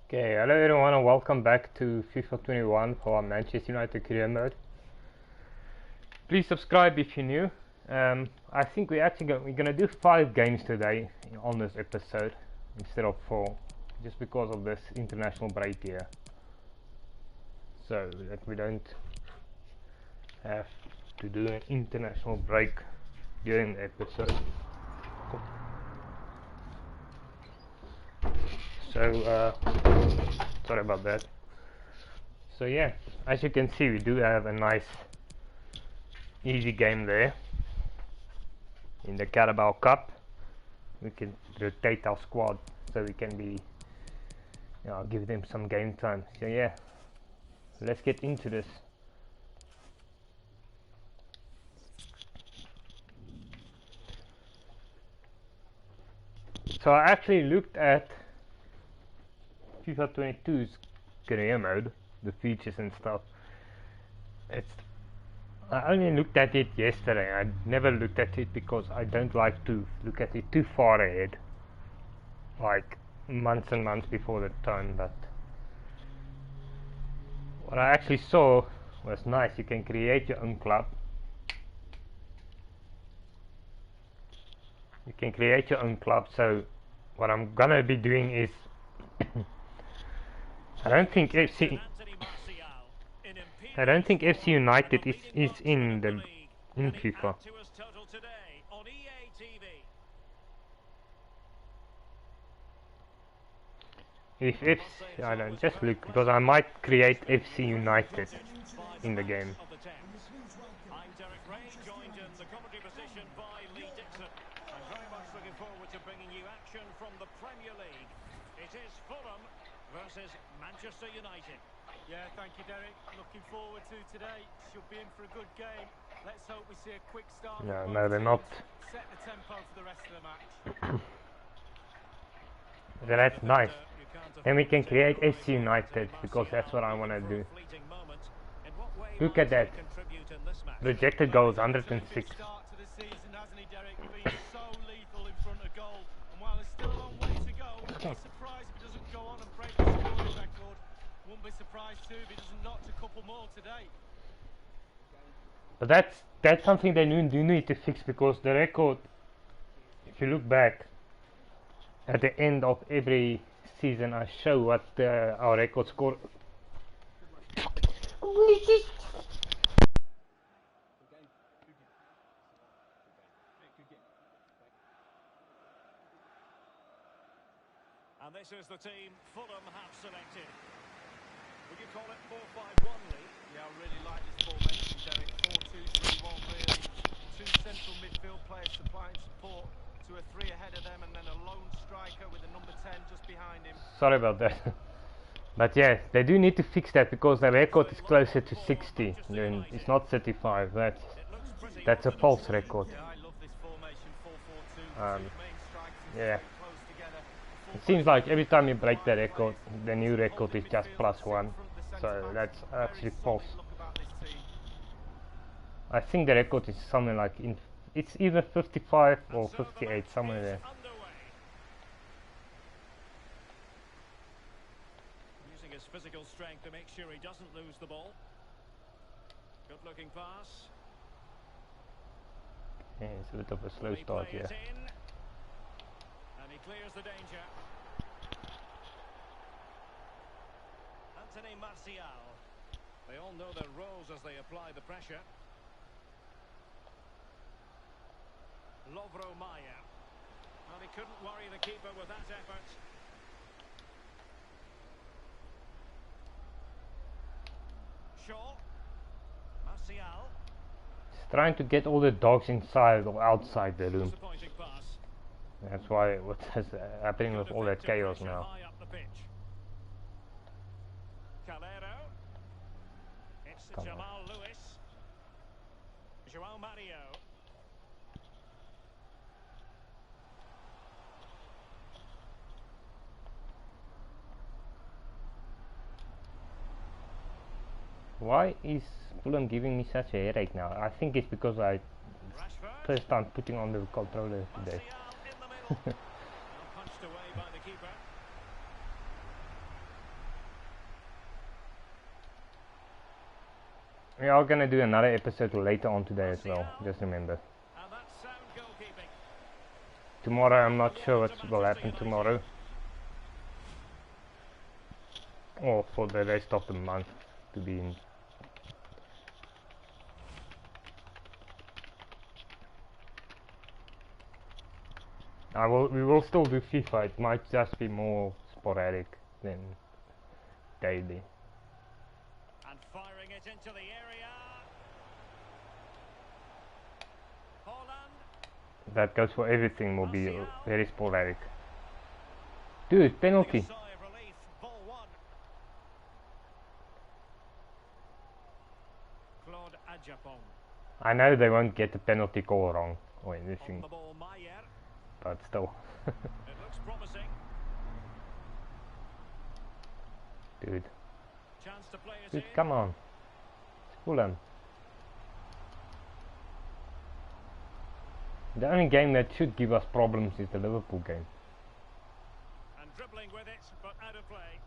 Okay, hello everyone and welcome back to FIFA 21 for Manchester United career mode. Please subscribe if you're new. I think we're gonna do 5 games today on this episode instead of 4, just because of this international break here, so that we don't have to do an international break during the episode. So sorry about that. So yeah, as you can see, we do have a nice easy game there in the Carabao Cup. We can rotate our squad so we can be, give them some game time. So yeah, let's get into this. So I actually looked at FIFA 22's career mode, the features and stuff. I only looked at it yesterday. I never looked at it because I don't like to look at it too far ahead, like months and months before the time. But what I actually saw was nice. You can create your own club. You can create your own club. So what I'm gonna be doing is I don't think FC United is in FIFA. If FC, I don't just look, because I might create FC United in the game. I'm Derek Ray, joined in the commentary position by Lee Dixon. I'm very much looking forward to bringing you action from the Premier League. It is Fulham versus Manchester United. Yeah, thank you, Derek. Looking forward to today. Should be in for a good game. Let's hope we see a quick start. No, they're not. Set the tempo for the rest of the match. So that's nice. Then we can create FC United, because that's what I want to do. Look at that. Rejected goals, 106. Start to the season, hasn't he, Derek? Been so lethal in front of goal. And while there's still a long way to go, won't be surprised if he doesn't go on and break the scoring record. Won't be surprised too if he doesn't knock a couple more today. But that's something they do need to fix, because the record, if you look back at the end of every season, I show what our record score. And this is the team Fulham have selected. Would you call it 4-5-1, Lee? Yeah, I really like this formation, Derek. 4-2-3-1, really. Two central midfield players supplying support to a 3 ahead of them, and then a lone striker with a number 10 just behind him. Sorry about that. But yeah, they do need to fix that, because the record is closer to 60 and it's not 35. That's a false record. Yeah, I love this formation, 4-4-2. Two main strikers Yeah. close together. It seems like every time you break the record, the new record is just +1. So that's actually false. I think the record is something like it's either 55 or 58, somewhere there. Using his physical strength to make sure he doesn't lose the ball. Good looking pass. Yeah, it's a bit of a slow start here. And he clears the danger. Anthony Martial. They all know their roles as they apply the pressure. Lovro Maya. Well, he couldn't worry the keeper with that effort. Shaw. Martial. It's trying to get all the dogs inside or outside the room. Disappointing pass. That's why what's happening with all that chaos now. High up the pitch. Calero. It's Jamal Lewis. Joao Mario. Why is Fulham giving me such a headache now? I think it's because I first time putting on the controller today. Punched away by the keeper. We are gonna do another episode later on today as well, just remember. And that's sound goalkeeping. Tomorrow I'm not sure what will happen tomorrow. Or for the rest of the month to be in. We will still do FIFA, it might just be more sporadic than daily. And firing it into the area. Holland. That goes for everything, will be very sporadic. Dude, penalty. Sigh of relief. Ball one. Claude Adjapong. I know they won't get the penalty call wrong or On anything, the ball, Mayer. but still. It looks promising. Dude, Chance to play it dude, in. come on. School him. The only game that should give us problems is the Liverpool game. And dribbling with it, but out of play.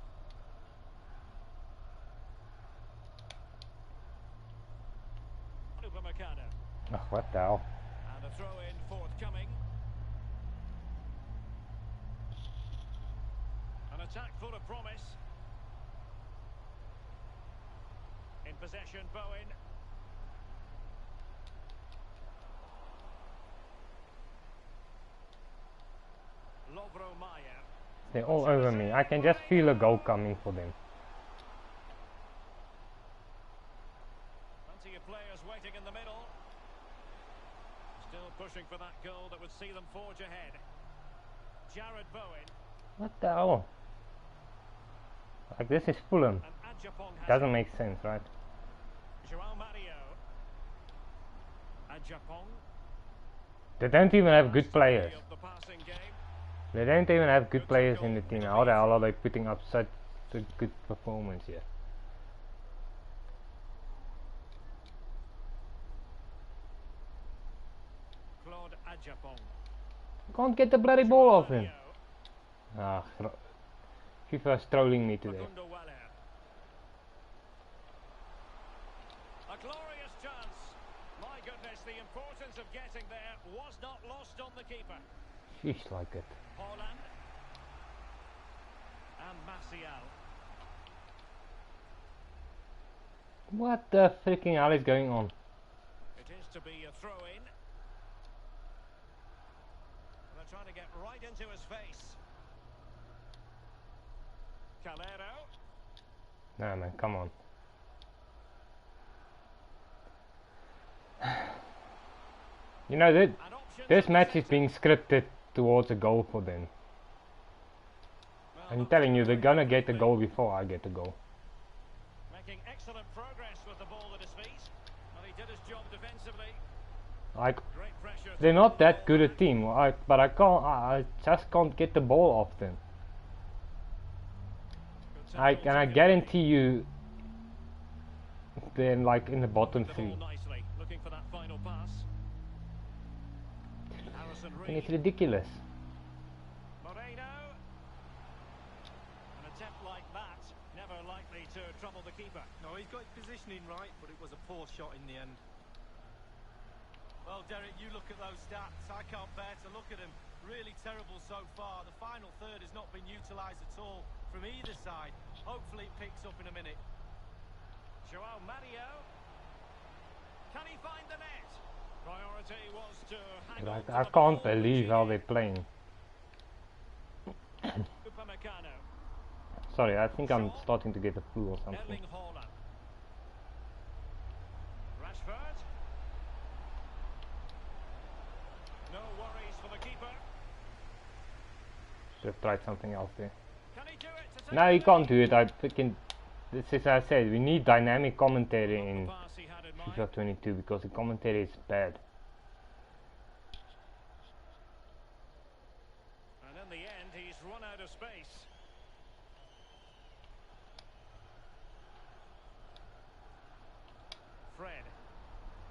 Upamecano. Oh, what the hell? And a throw in forthcoming. An attack full of promise. In possession, Bowen. Lovro Mayer. They're all over me. I can just feel a goal coming for them. Plenty of players waiting in the middle. Still pushing for that goal that would see them forge ahead. Jared Bowen. What the hell? Like, this is Fulham. And Adjapong has Doesn't it. make sense, right? João Mario. Adjapong. They don't even have good players. Of the passing game. They don't even have good players in the team. How the hell are they putting up such a good performance here? Claude Adjapong. Can't get the bloody ball off him. Mario. Ah, FIFA is trolling me today. Facundo Waller. A glorious chance. My goodness, the importance of getting there was not lost on the keeper. Sheesh, like it. Holland. And Martial. What the freaking hell is going on? It is to be a throw-in. They're trying to get right into his face. Calero. No man, come on. You know that And options this in the match is centre. being scripted towards a goal for them. Well, I'm not telling you, they're gonna particularly get the goal before I get the goal. making excellent progress with the ball at his feet. Well, he did his job defensively. Like, Great pressure. to they're put not the that ball good a back. team, but I just can't get the ball off them. Good tackle I taken guarantee you, they're like in the bottom the three. ball nicely, looking for that final pass. Harrison And it's Reed. ridiculous. Moreno. An attempt like that, never likely to trouble the keeper. No, he's got his positioning right, but it was a poor shot in the end. Well, Derek, you look at those stats. I can't bear to look at them. Really terrible so far. The final third has not been utilised at all from either side. Hopefully it picks up in a minute. João Mario. Can he find the net? Priority was to hang on Like, to I the can't ball, believe which how he they're did. playing. Upamecano. Sorry, I think I'm starting to get the flu or something. Erling Haaland. Rashford. No worries for the keeper. Should have tried something else there. Can he do it to take No, the you can't lead? do it. I freaking. This is, I said, we need dynamic commentary Not the in pass he had in mind. FIFA 22 because the commentary is bad. And in the end, he's run out of space. Fred.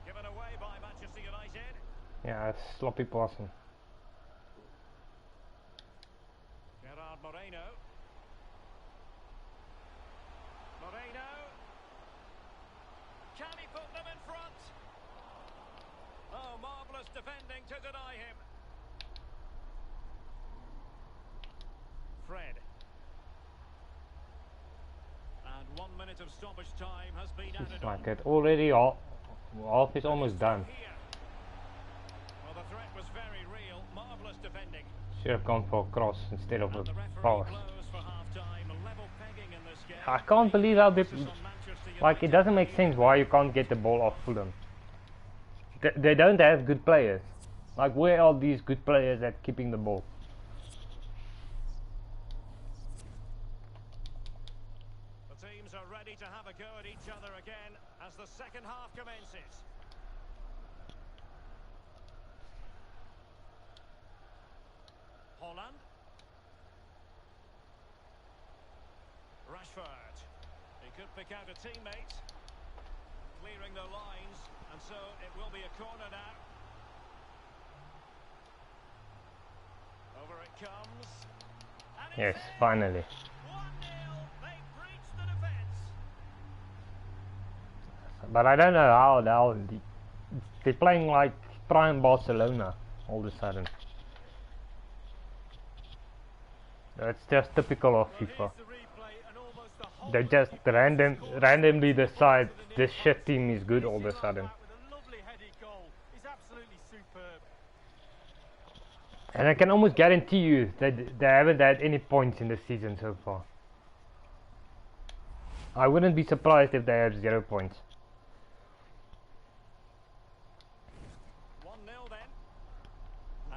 Given away by Manchester United. Yeah, it's sloppy passing. Gerard Moreno. Moreno. Can he put them in front? Oh, marvellous defending to deny him. Fred. And 1 minute of stoppage time has been added on. Like it already, half is almost done. Well, the threat was very real. Marvellous defending. Should have gone for a cross instead of a And the referee pass. blows for half-time. Level pegging in this game. I can't believe how they, Emphasis on Manchester like, it United. doesn't make sense why you can't get the ball off Fulham. They don't have good players. Like, where are these good players at keeping the ball? The teams are ready to have a go at each other again as the second half commences. Holland. Rashford. He could pick out a teammate. Clearing the lines, and so it will be a corner now. Over it comes. And it's Yes, in. finally. 1-0. They breached the defence. But I don't know how they're playing like prime Barcelona all of a sudden. That's just typical of FIFA. They just randomly decide this shit team is good all of a sudden. And I can almost guarantee you that they haven't had any points in the season so far. I wouldn't be surprised if they have 0 points. 1-0 then.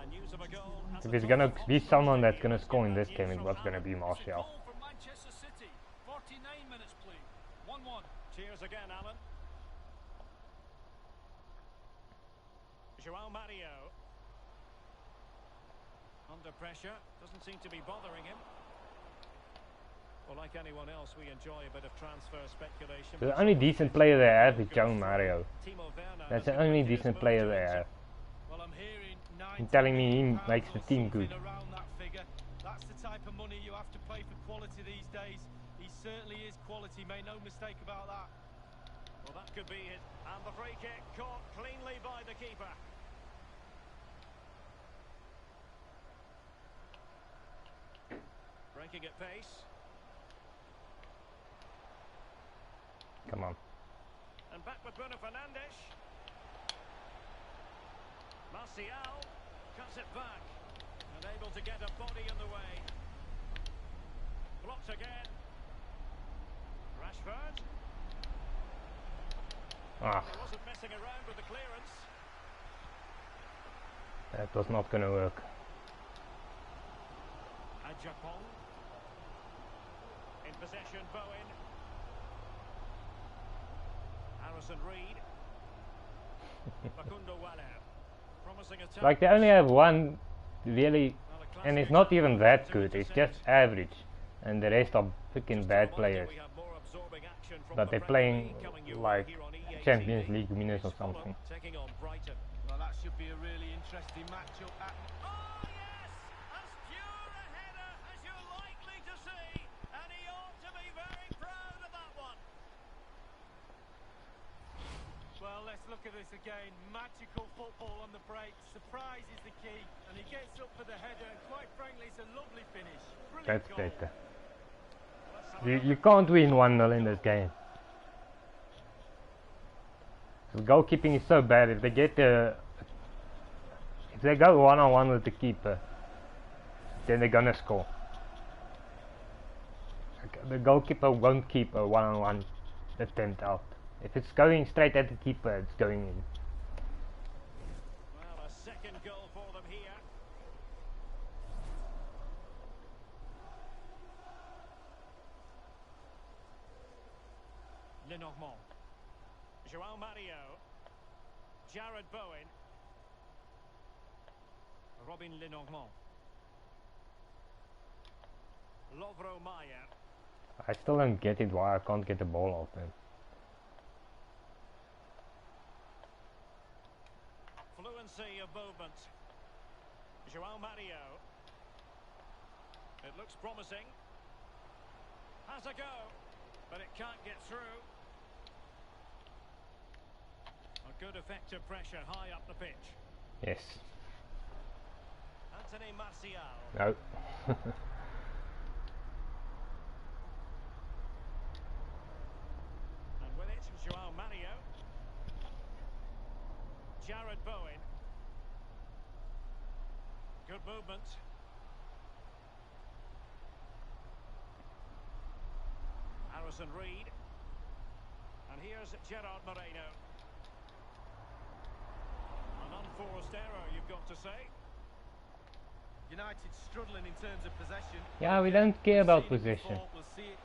And news of a goal as If the it's gonna top be option someone is that's here. gonna Let's score get in that this game, news it from was gonna Alan. be Martial. Goal for Manchester City. 49 minutes played. 1-1. Cheers again, Alan. João Mario. Under pressure. Doesn't seem to be bothering him. Well, like anyone else, we enjoy a bit of transfer speculation. The only decent player they have is João Mario. Timo Werner That's has the only completed his decent move player to they Inter. have. Well, I'm hearing You're telling me he £90 makes the or team good. something around that figure. That's the type of money you have to pay for quality these days. He certainly is quality, make no mistake about that. Well, that could be it. And the free kick caught cleanly by the keeper. Breaking at pace. Come on. And back with Bruno Fernandes. Martial cuts it back. Unable to get a body in the way. Blocked again. Rashford. Ah, He wasn't messing around with the clearance. that was not gonna work. Ajapong. In possession, Bowen. Harrison Reed. Facundo Waller. Promising attack. Like they only have one really, Well, a and classic it's not even that example good. to It's just intercept. average, and the rest are freaking bad players. We have more absorbing action from But the they're Premier playing League coming your like way here on EA Champions TV. League winners or It's Fulham something. taking on Brighton. Well, that should be a really interesting matchup. Oh yes, as pure a header as you're likely to see, and he ought to be very proud of that one. Well, let's look at this again. Magical football on the break. Surprise is the key, and he gets up for the header, and quite frankly, it's a lovely finish. Brilliant That's goal. better. Let's have a You can't win 1-0 in this game. The goalkeeping is so bad. If they go one-on-one with the keeper, then they're gonna score. The goalkeeper won't keep a one-on-one attempt out. If it's going straight at the keeper, it's going in. Well, a second goal for them here. Lenormand. João Mario. Jared Bowen. Robin Lenormand. Lovro Mayer. I still don't get it why I can't get the ball off them. Fluency of movement. João Mario. It looks promising. Has a go, but it can't get through. Good effective pressure high up the pitch. Yes. Anthony Martial. No. And with it, Joao Mario. Jared Bowen. Good movement. Harrison Reed. And here's Gerard Moreno. An unforced error, you've got to say. United struggling in terms of possession. Yeah, we don't care about possession. We'll see it.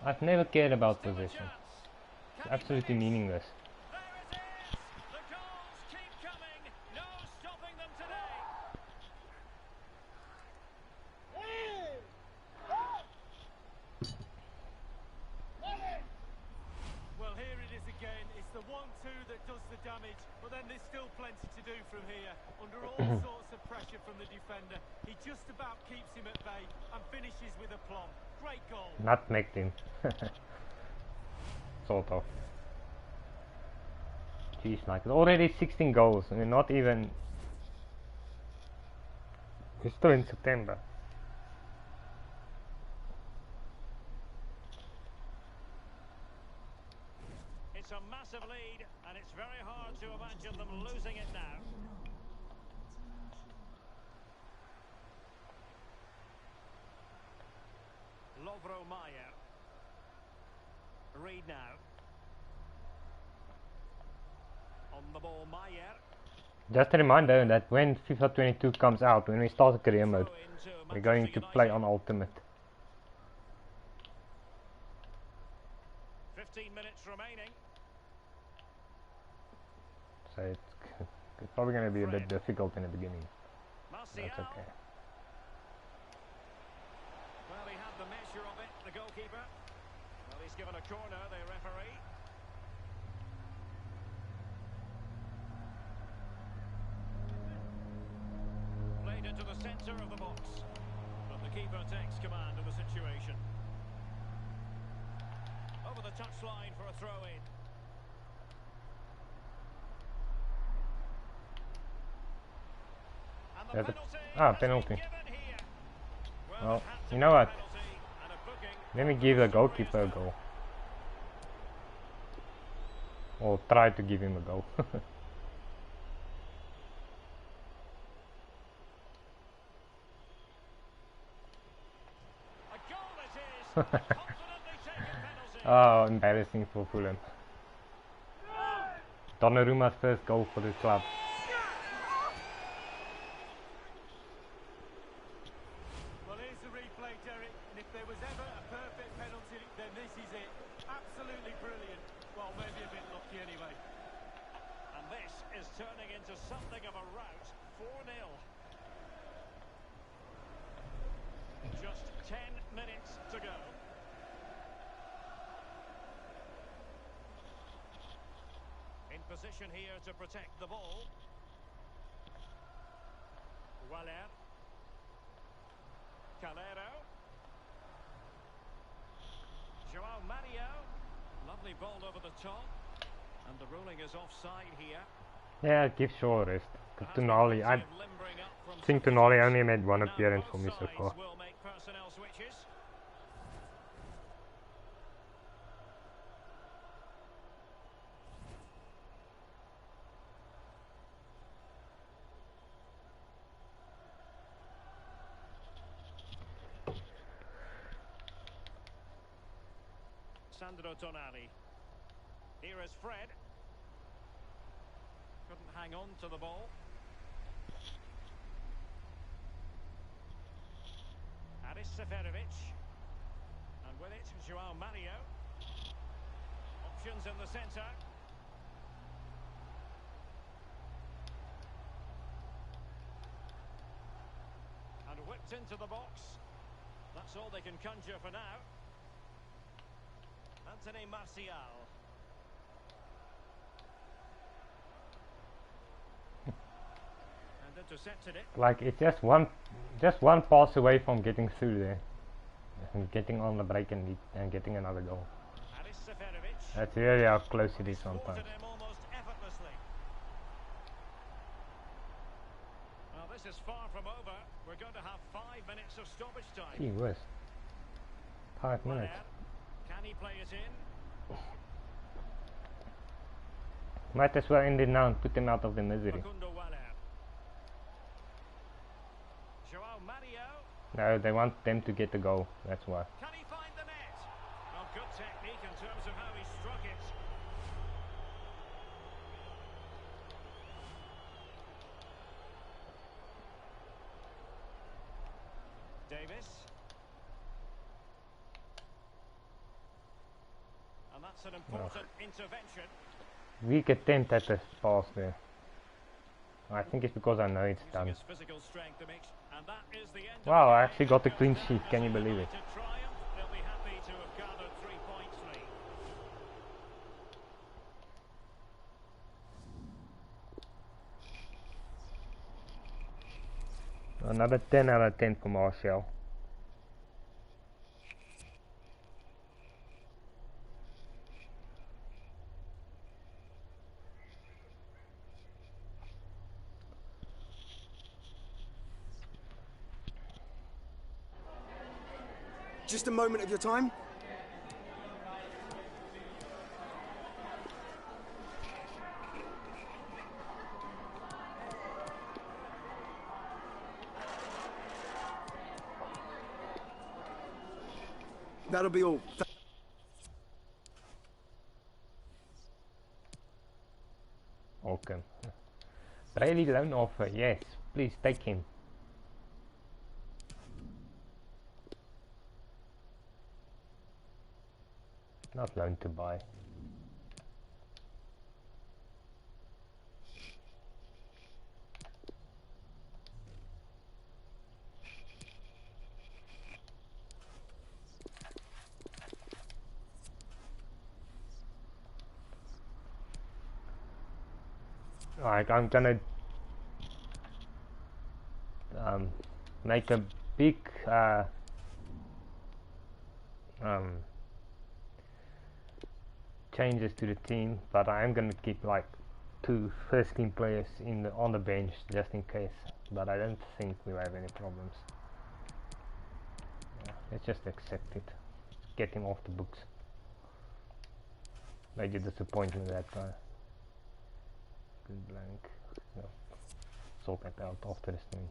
I've never cared about possession. It's absolutely meaningless. There it is! The goals keep coming. No stopping them today. Well, here it is again. It's the 1-2 that does the damage, but then there's still plenty to do from here. Under all sorts of pressure from the defender, he just about keeps him at bay and finishes with aplomb. Great goal. Nutmegged him. Sort of. Jeez, like already 16 goals. I mean, not even. We're still in September. It's a massive lead, and it's very hard to imagine them losing it now. Lovro Mayer. Reed now. On the ball, Mayer. Just a reminder that when FIFA 22 comes out, when we start the career mode, Throw into we're going Manchester to play United. on Ultimate. 15 minutes remaining. So it's probably going to be a bit difficult in the beginning. Martial. That's okay. Well, he had the measure of it, the goalkeeper. Well, he's given a corner, the referee. Played into the centre of the box. But the keeper takes command of the situation. Over the touchline for a throw-in. And the There's a- penalty ah, has penalty. been given here. Well, it had to you know be a what? penalty and a booking. Let me give the goalkeeper a goal. Or try to give him a goal. A goal it is. Confidently taken penalty. Oh, embarrassing for Fulham. Donnarumma's first goal for the club. Well, here's the replay, Derek, and if there was ever a perfect penalty, then this is it. Absolutely brilliant. Well, maybe a bit lucky anyway. And this is turning into something of a rout. 4-0. Just 10 minutes to go. In position here to protect the ball. Waller. Calero. Joao Mario. Lovely ball over the top. And the ruling is offside here. Yeah, give Shaw a rest. There has But been Tonali, plenty I of limbering up from think substitutes. Tonali only made one Now appearance both for me so sides far. will make personnel switches. Sandro Tonali. Here is Fred. Couldn't hang on to the ball. Aris Seferovic. And with it, Joao Mario. Options in the centre. And whipped into the box. That's all they can conjure for now. Anthony Martial. And intercepted it. Like it's just one pass away from getting through there. And getting on the break and getting another goal. Aris Seferovic. That's really how close it is Thwarted sometimes. him almost effortlessly. We're going to have 5 minutes of stoppage time. Gee whiz. 5 minutes. Can he play it in? Might as well end it now and put them out of the misery. Facundo Waller. Joao Mario. No, they want them to get the goal, that's why. Can he find the net? Oh, good technique in terms of how he struck it. Davis. And that's an important intervention. Weak attempt at the pass there. I think it's because I know it's Using done. his physical strength to mix, and that is the end of Wow, the I game. actually got the clean sheet, can you believe it? To triumph, they'll be happy to have gathered 3 points lead. Another 10 out of 10 for Martial. Just a moment of your time. That'll be all. Okay. Brady loan offer, yes. Please take him. Not loan to buy. Alright, I'm gonna make a big changes to the team, but I am gonna keep like 2 first team players on the bench just in case. But I don't think we'll have any problems. Yeah, let's just accept it. Get him off the books. Major disappointment that guy. Good blank. No. Sort that out after the stream.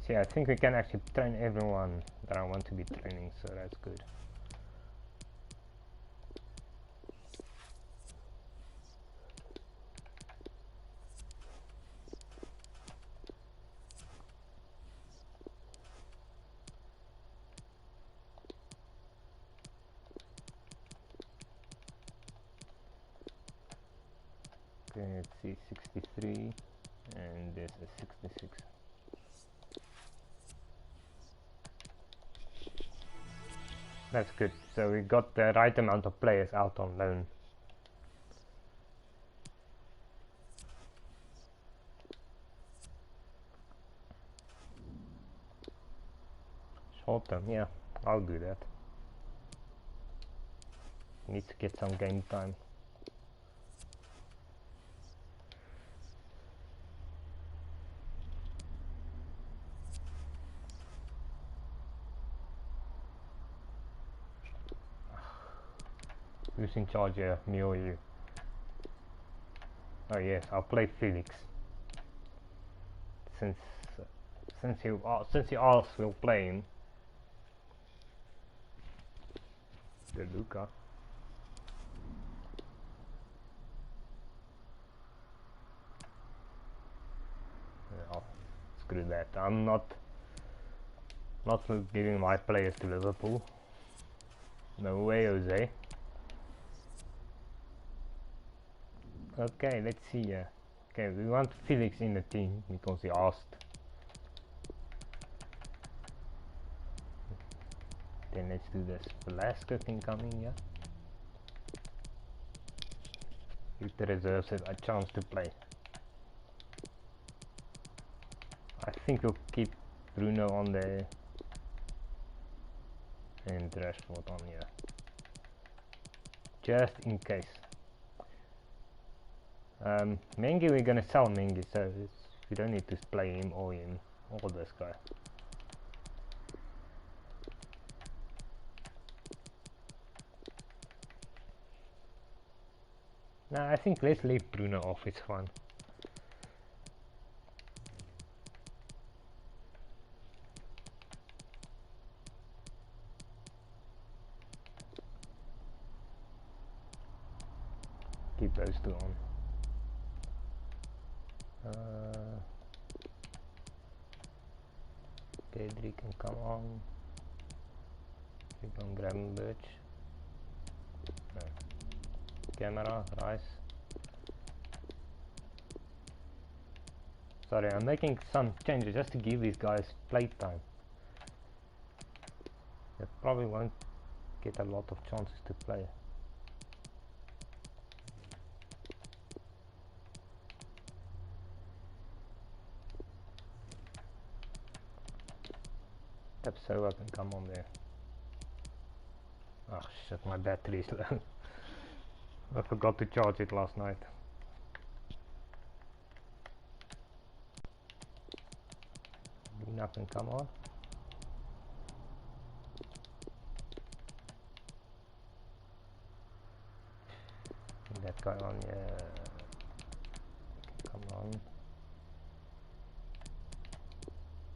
See, I think we can actually train everyone that I want to be training, so that's good. Okay, let's see, 63 and this is 66. That's good. So we got the right amount of players out on loan. Short term, yeah, I'll do that. Need to get some game time. Who's in charge here, me or you? Oh yes, I'll play Felix. Since he asked, we'll play him. The Luca. Oh, screw that. I'm not giving my players to Liverpool. No way, Jose. Okay, let's see. Okay, we want Felix in the team because he asked. Then let's do this. Velasquez can come in here. Give the reserves a chance to play. I think we'll keep Bruno on there and Rashford on here, just in case. Mengi, we're gonna sell Mengi, so we don't need to play him or this guy. Nah, I think let's leave Bruno off, it's fun. Keep those two on. Pedri can come on. We can grab him, bitch. No. Camera, Rice. Sorry, I'm making some changes just to give these guys playtime. They probably won't get a lot of chances to play. So I can come on there. Oh shit, my battery is low. I forgot to charge it last night. Luna can come on. That guy on, yeah. Come on.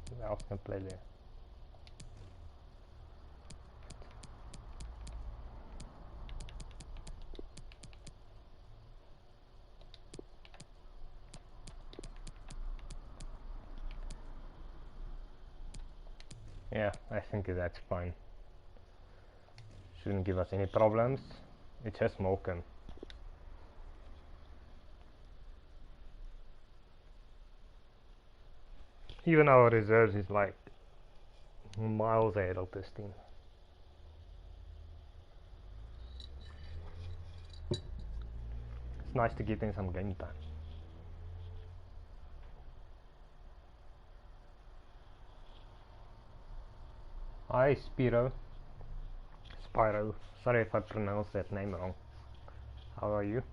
Who else can play there? Yeah, I think that's fine. Shouldn't give us any problems. It's just Moken. Even our reserves is like miles ahead of this team. It's nice to get in some game time. Hi Spiro. Spyro. Sorry if I pronounced that name wrong. How are you?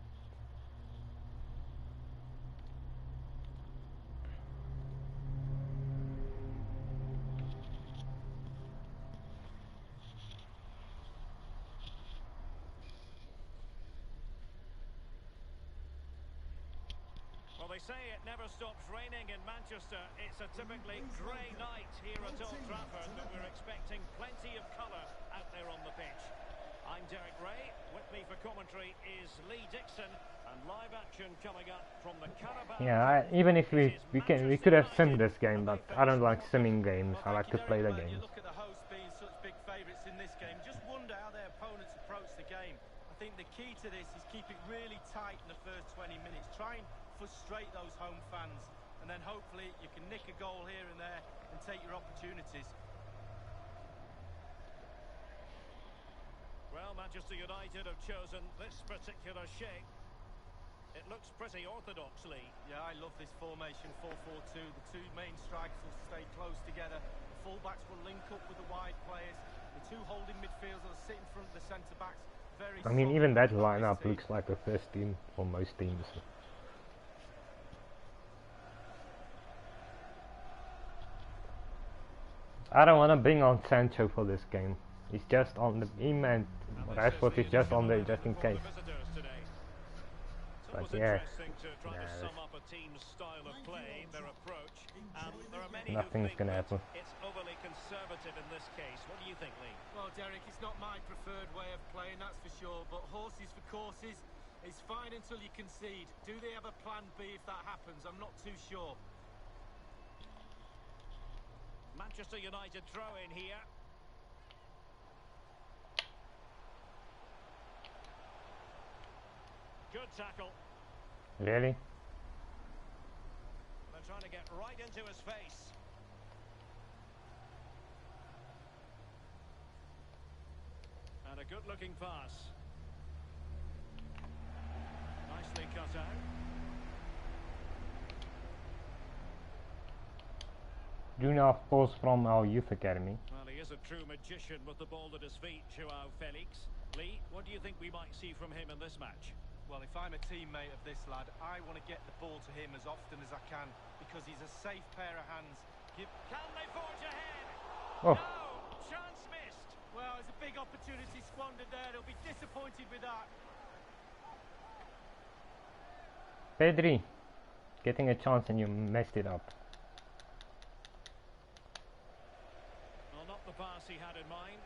Well, they say it never stops raining in Manchester. It's a typically grey night here at Old Trafford, but we're expecting plenty of colour out there on the pitch. I'm Derek Ray. With me for commentary is Lee Dixon, and live action coming up from the Carabao. Yeah, even if we could have simmed this game, but I don't like simming games. I like to play the games. Look at the hosts being such big favourites in this game. Just wonder how their opponents approach the game. I think the key to this is keep it really tight in the first 20 minutes. Try and frustrate those home fans, and then hopefully you can nick a goal here and there and take your opportunities. Well, Manchester United have chosen this particular shape. It looks pretty orthodox, Lee. Yeah, I love this formation, 4-4-2. The two main strikers will stay close together. The full-backs will link up with the wide players. The two holding midfielders will sit in front of the centre-backs. I mean, even that lineup looks like the first team for most teams. I don't want to bring on Sancho for this game. He's just on the him and Rashford is just on there just in case. But yeah, nothing's gonna happen. It's overly conservative in this case. What do you think, Lee? Well, Derek, it's not my preferred way of playing, that's for sure. But horses for courses, it's fine until you concede. Do they have a plan B if that happens? I'm not too sure. Manchester United throw in here. Good tackle. Really? They're trying to get right into his face. And a good-looking pass. Nicely cut out. Junior, of course, from our youth academy. Well, he is a true magician with the ball at his feet, Joao Felix. Lee, what do you think we might see from him in this match? Well, if I'm a teammate of this lad, I want to get the ball to him as often as I can because he's a safe pair of hands. Can they forge ahead? Oh. No! Chance missed! Well, it's a big opportunity squandered there. He'll be disappointed with that. Pedri, getting a chance and you messed it up. Well, not the pass he had in mind.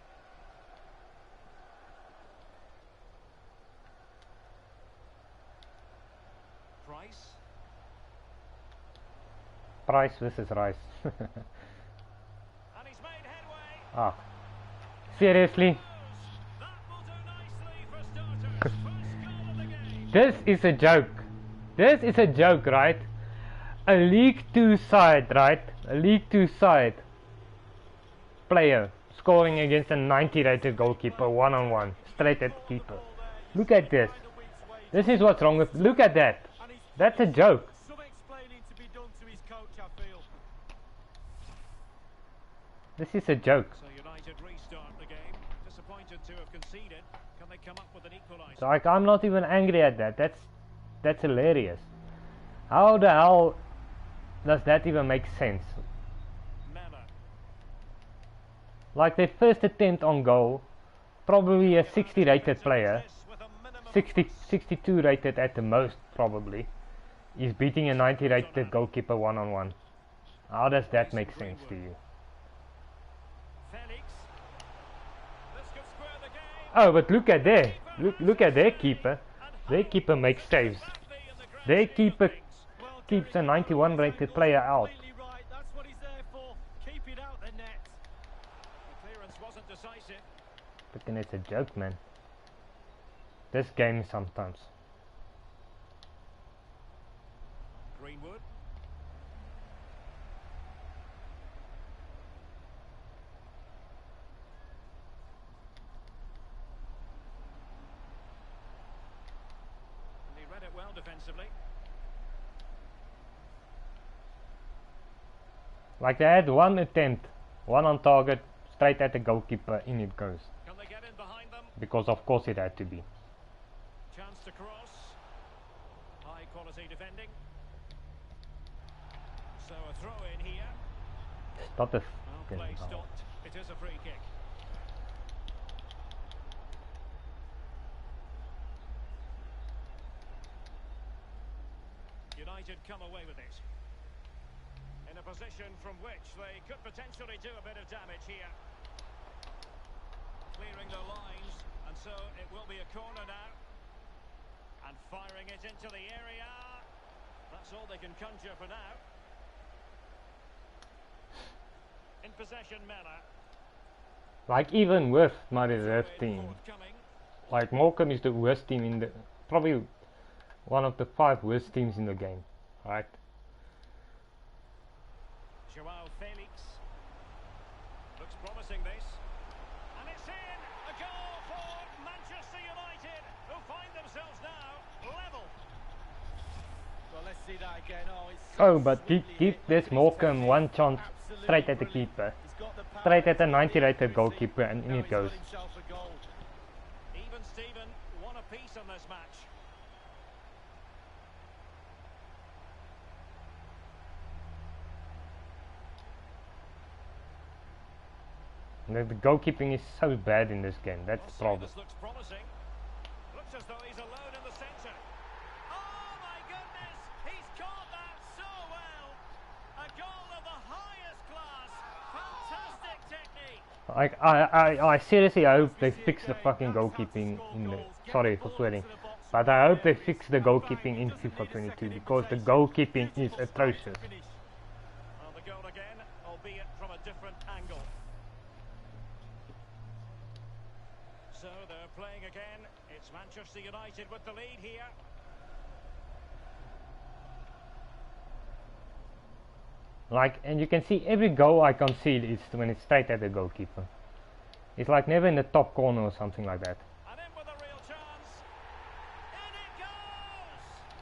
Price versus Rice. And he's made headway. Ah, seriously? That will do nicely for starters. First goal of the game. This is a joke. This is a joke, right? A League 2 side, right? A League 2 side player scoring against a 90 rated goalkeeper one-on-one, straight at the keeper. Look at this. This is what's wrong with. Look at that. That's a joke. Some explaining to be done to his coach, I feel. This is a joke. So United restart the game. Disappointed to have conceded. Can they come up with an equaliser? So like, I'm not even angry at that. That's hilarious. How the hell does that even make sense? Mella. Like their first attempt on goal, probably a 60 rated player, 62 rated at the most probably, is beating a 90 rated goalkeeper one-on-one. How does that make sense to you? Felix. This could square the game. Oh, but look at their, look at their keeper. Their keeper makes saves. Their keeper keeps a 91 rated player out. Completely right. That's what he's there for. Keep it out the net. The clearance wasn't decisive. But then it's a joke, man. This game sometimes. Greenwood. And he read it well defensively. Like they had one attempt, one on target, straight at the goalkeeper, in it goes. Can they get in behind them? Because of course it had to be. Chance to cross. High quality defending. So a throw in here. Stop the Well, fucking play hell. stopped. It is a free kick. United come away with it. In a position from which they could potentially do a bit of damage here. Clearing their lines, and so it will be a corner now. And firing it into the area. That's all they can conjure for now. In possession, Mella. Like even with my reserve team, Forthcoming. like Morecambe is the worst team in the, probably one of the 5 worst teams in the game, right? Joao Felix. Looks promising this. And it's in! A goal for Manchester United, who find themselves now level. Well, let's see that again. Oh, it's Oh, but give this Morecambe one chance straight at the keeper, straight at the 90 rated goalkeeper, and in it goes. Even Steven, one apiece on this match. The goalkeeping is so bad in this game, that's the problem. This looks promising. Looks as though he's alone in the centre. Oh my goodness! He's caught that so well! A goal of the highest class! Fantastic technique! Like I seriously hope they fix the fucking goalkeeping in the, sorry for swearing, but I hope they fix the goalkeeping in FIFA 22 because the goalkeeping is atrocious. Well, the goal again, albeit from a different angle. So they're playing again. It's Manchester United with the lead here. Like, and you can see every goal I concede is when it's straight at the goalkeeper. It's like never in the top corner or something like that. And in with a real chance. In it goes!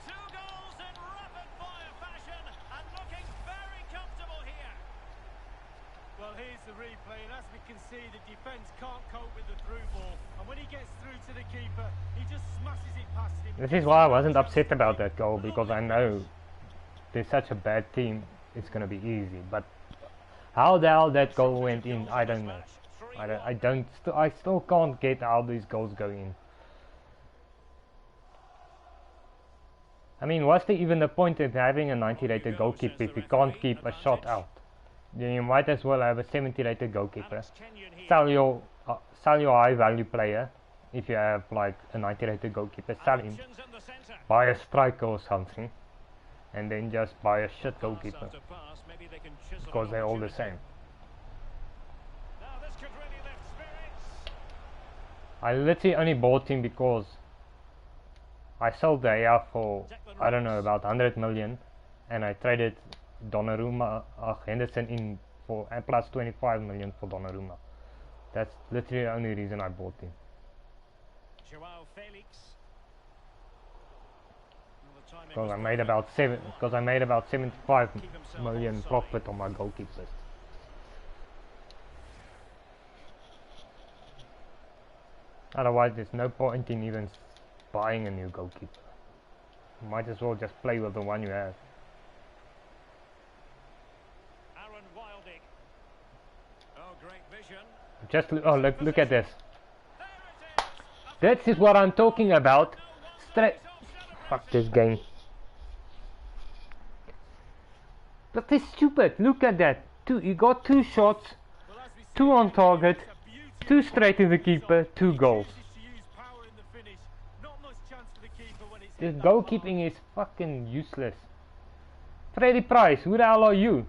2 goals in rapid fire fashion and looking very comfortable here. Well, here's the replay, and as we can see, the defence can't cope with the through ball. And when he gets through to the keeper, he just smashes it past him. This is why I wasn't upset about that goal, because I know there's such a bad team, it's going to be easy. But how the hell that goal went in, I don't know. I still can't get how these goals go in. I mean, what's the even the point of having a 90 rated goalkeeper if you can't keep a shot out? Then you might as well have a 70 rated goalkeeper. Sell your high value player. If you have like a 90 rated goalkeeper, sell him. Buy a striker or something. And then just buy a shit goalkeeper. Because they're all the same. I literally only bought him because I sold the AR for, I don't know, about 100 million, and I traded Henderson in for plus 25 million for Donnarumma. That's literally the only reason I bought him. Because I made about 75 million profit on my goalkeepers. Otherwise, there's no point in even buying a new goalkeeper. You might as well just play with the one you have. Aaron Wilding. Oh, great vision. Just look at this. This is what I'm talking about. Straight. Fuck this game. But this stupid. Look at that. You got 2 shots, 2 on target. 2 straight to the keeper, 2 goals. This goalkeeping is fucking useless. Freddie Price, who the hell are you?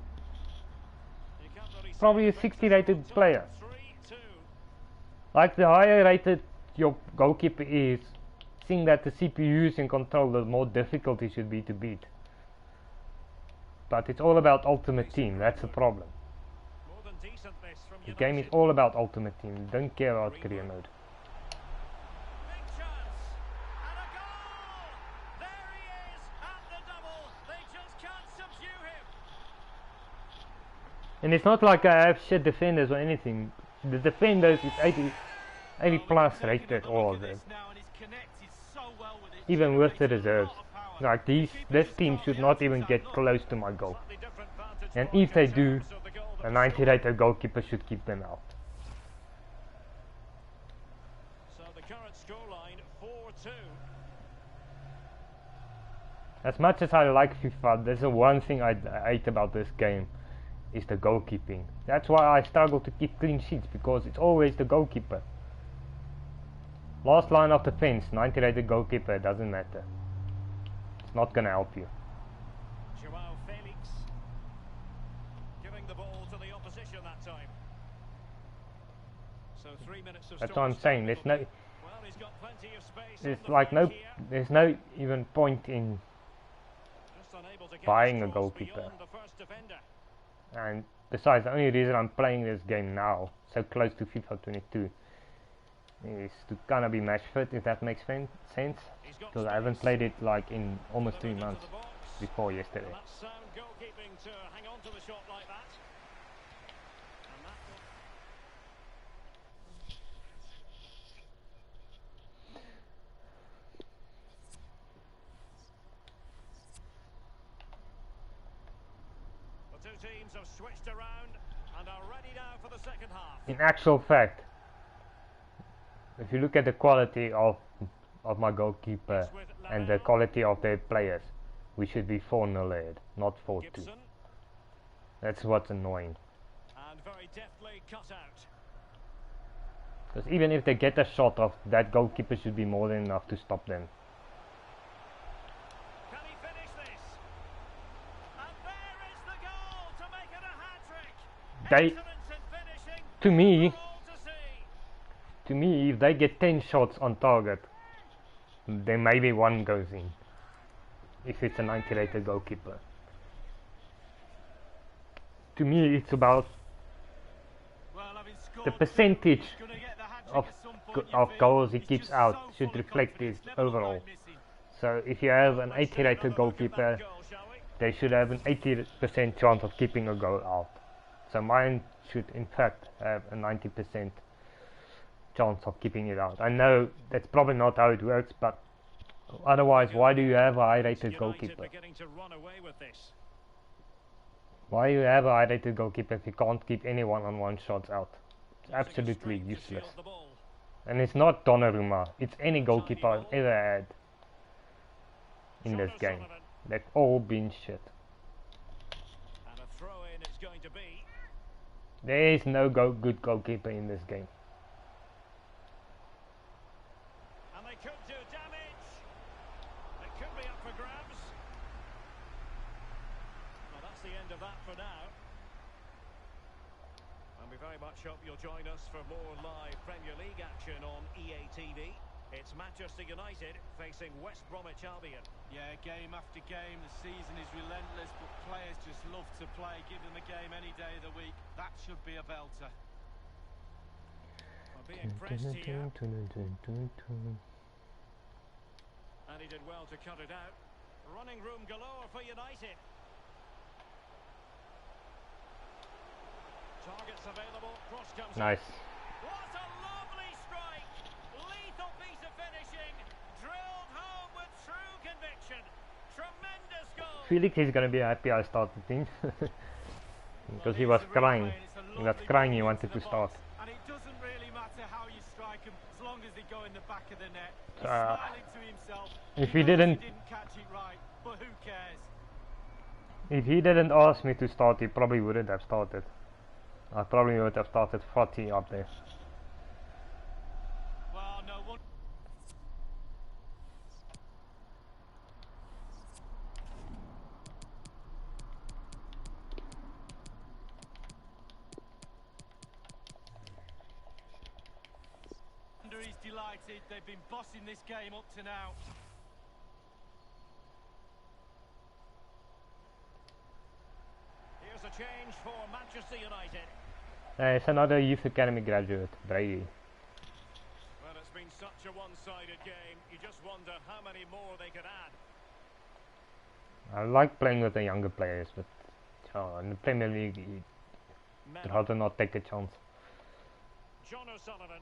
Probably a 60 rated player. Like the higher rated your goalkeeper is, seeing that the CPU is in control, the more difficult it should be to beat. But it's all about Ultimate Team, that's the problem. The game is all about Ultimate Team, don't care about career mode. Big chance and a goal! There he is at the double. They just can't subdue him. And it's not like I have shit defenders or anything. The defenders is 80 plus rated, all of them. Even with the reserves. Like this team should not even get close to my goal. And if they do, a 90 rated goalkeeper should keep them out. So the current scoreline 4-2. As much as I like FIFA, there's the one thing I hate about this game, is the goalkeeping. That's why I struggle to keep clean sheets, because it's always the goalkeeper. Last line of defense, 90 rated goalkeeper, doesn't matter. It's not gonna help you. Joao Felix giving the ball to the opposition that time. So 3 minutes of That's what I'm saying. There's no, well, he's got plenty of space. there's like no, there's no even point in Just unable to get buying a the cross goalkeeper. beyond the first defender. And besides, the only reason I'm playing this game now, so close to FIFA 22, is to kind of be match fit, if that makes sense. Because I haven't played it like in almost 3 months before yesterday. And that's sound goalkeeping to hang on to the shot like that. And that will the two teams have switched around and are ready now for the second half. In actual fact, if you look at the quality of my goalkeeper and the quality of their players, we should be 4-0 ahead, not 4-2. Gibson, That's what's annoying. and very deftly cut out. Because even if they get a shot off, that goalkeeper should be more than enough to stop them. Can he finish this? And there is the goal to make it a hat-trick. They, Excellence in finishing. to me, Goal to see. if they get 10 shots on target, then maybe 1 goes in. If it's a 90 rated goalkeeper. to me it's about Well, having scored the two, percentage he's gonna get the hat-trick of at some point, you of feel. goals he He's keeps just out so should full of reflect his confidence, never looked overall. like missing. So if you have an Let's 80 take rated another look at that goalkeeper, goal, shall we? they should have an 80% chance of keeping a goal out. So mine should in fact have a 90% chance of keeping it out. I know that's probably not how it works, but otherwise why do you have a high rated United goalkeeper? beginning to run away with this. Why do you have a high rated goalkeeper if you can't keep any one-on-one shots out? It's Using his absolutely strength to useless. shield the ball. And it's not Donnarumma, it's any goalkeeper I've ever had in this game. Sullivan. They've all been shit. And a throw in it's going to be. There is no good goalkeeper in this game. And they could do damage. It could be up for grabs. Well, that's the end of that for now. And we very much hope you'll join us for more live Premier League action on EA TV. It's Manchester United facing West Bromwich Albion. Yeah, game after game, the season is relentless, but players just love to play. Give them a game any day of the week. That should be a belter. Well, being pressed here. And he did well to cut it out. Running room galore for United. Targets available. Cross comes in. Nice. What a lovely strike! Lethal piece of finishing. Drilled home with true conviction. Tremendous goal. Felix is gonna be happy I started him. Because he was crying. He was crying he wanted to start. And it doesn't really matter how you strike them, as long as they go in the back of the net. He's Uh, smiling to himself. if He he knows didn't- he didn't catch it right, but who cares? If he didn't ask me to start, he probably wouldn't have started. I probably would have started 40 up there. Well, no one. He's delighted. They've been bossing this game up to now. Here's a change for Manchester United. It's another youth academy graduate, Brady. Well, it's been such a one-sided game. You just wonder how many more they could add. I like playing with the younger players, but in the Premier League, you'd Mena. rather not take a chance. John O'Sullivan.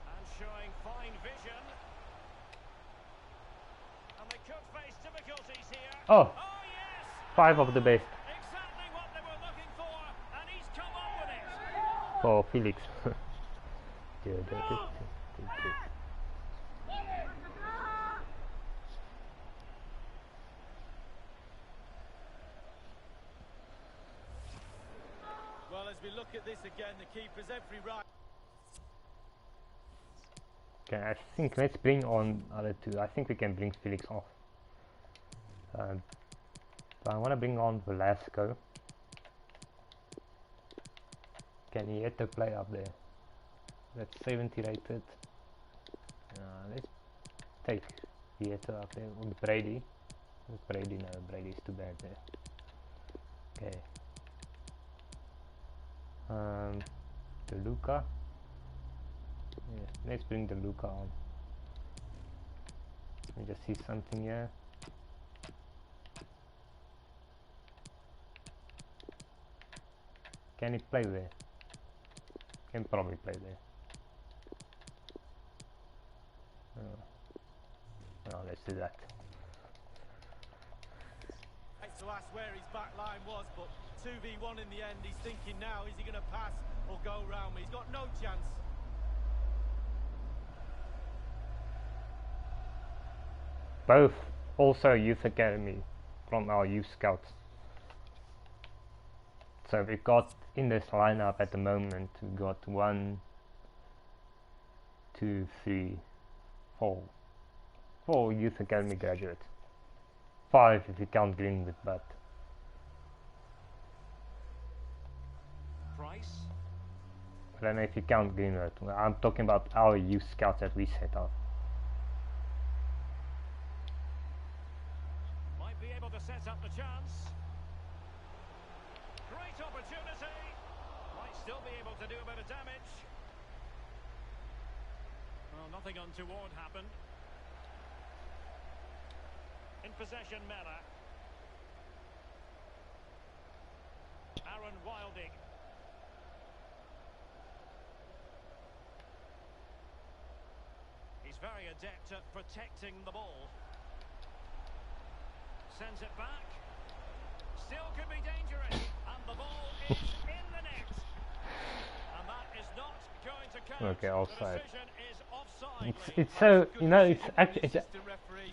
And showing fine vision. And they could face difficulties here. Oh, Oh, yes! 5 of the best Exactly what they were looking for, and he's come up with it. for Felix. Well, as we look at this again, the keeper's every right. Okay, I think let's bring on other two. I think we can bring Felix off. But I want to bring on Velasco. Can he hit the play up there? That's 70 rated. Let's take Vieto up there with Brady. With Brady, no, Brady's too bad there. Okay. De Luca. Yeah, let's bring De Luca on. Let me just see something here. Can he play there? Can probably play there. No, let's do that. To ask where his back line was, but 2v1 in the end. He's thinking now, is he going to pass or go round me? He's got no chance. Both also youth academy from our youth scouts. So we've got in this lineup at the moment, we've got 1, 2, 3, 4. 4 youth academy graduates. 5 if you count Greenwood, but Price. I don't know if you count Greenwood. I'm talking about our youth scouts that we set up. Nothing untoward happened. In possession, Mella. Aaron Wilding. He's very adept at protecting the ball. Sends it back. Still could be dangerous. And the ball is in the net. And that is not going to count. Okay, offside. The decision is offside. It's so, you know, it's actually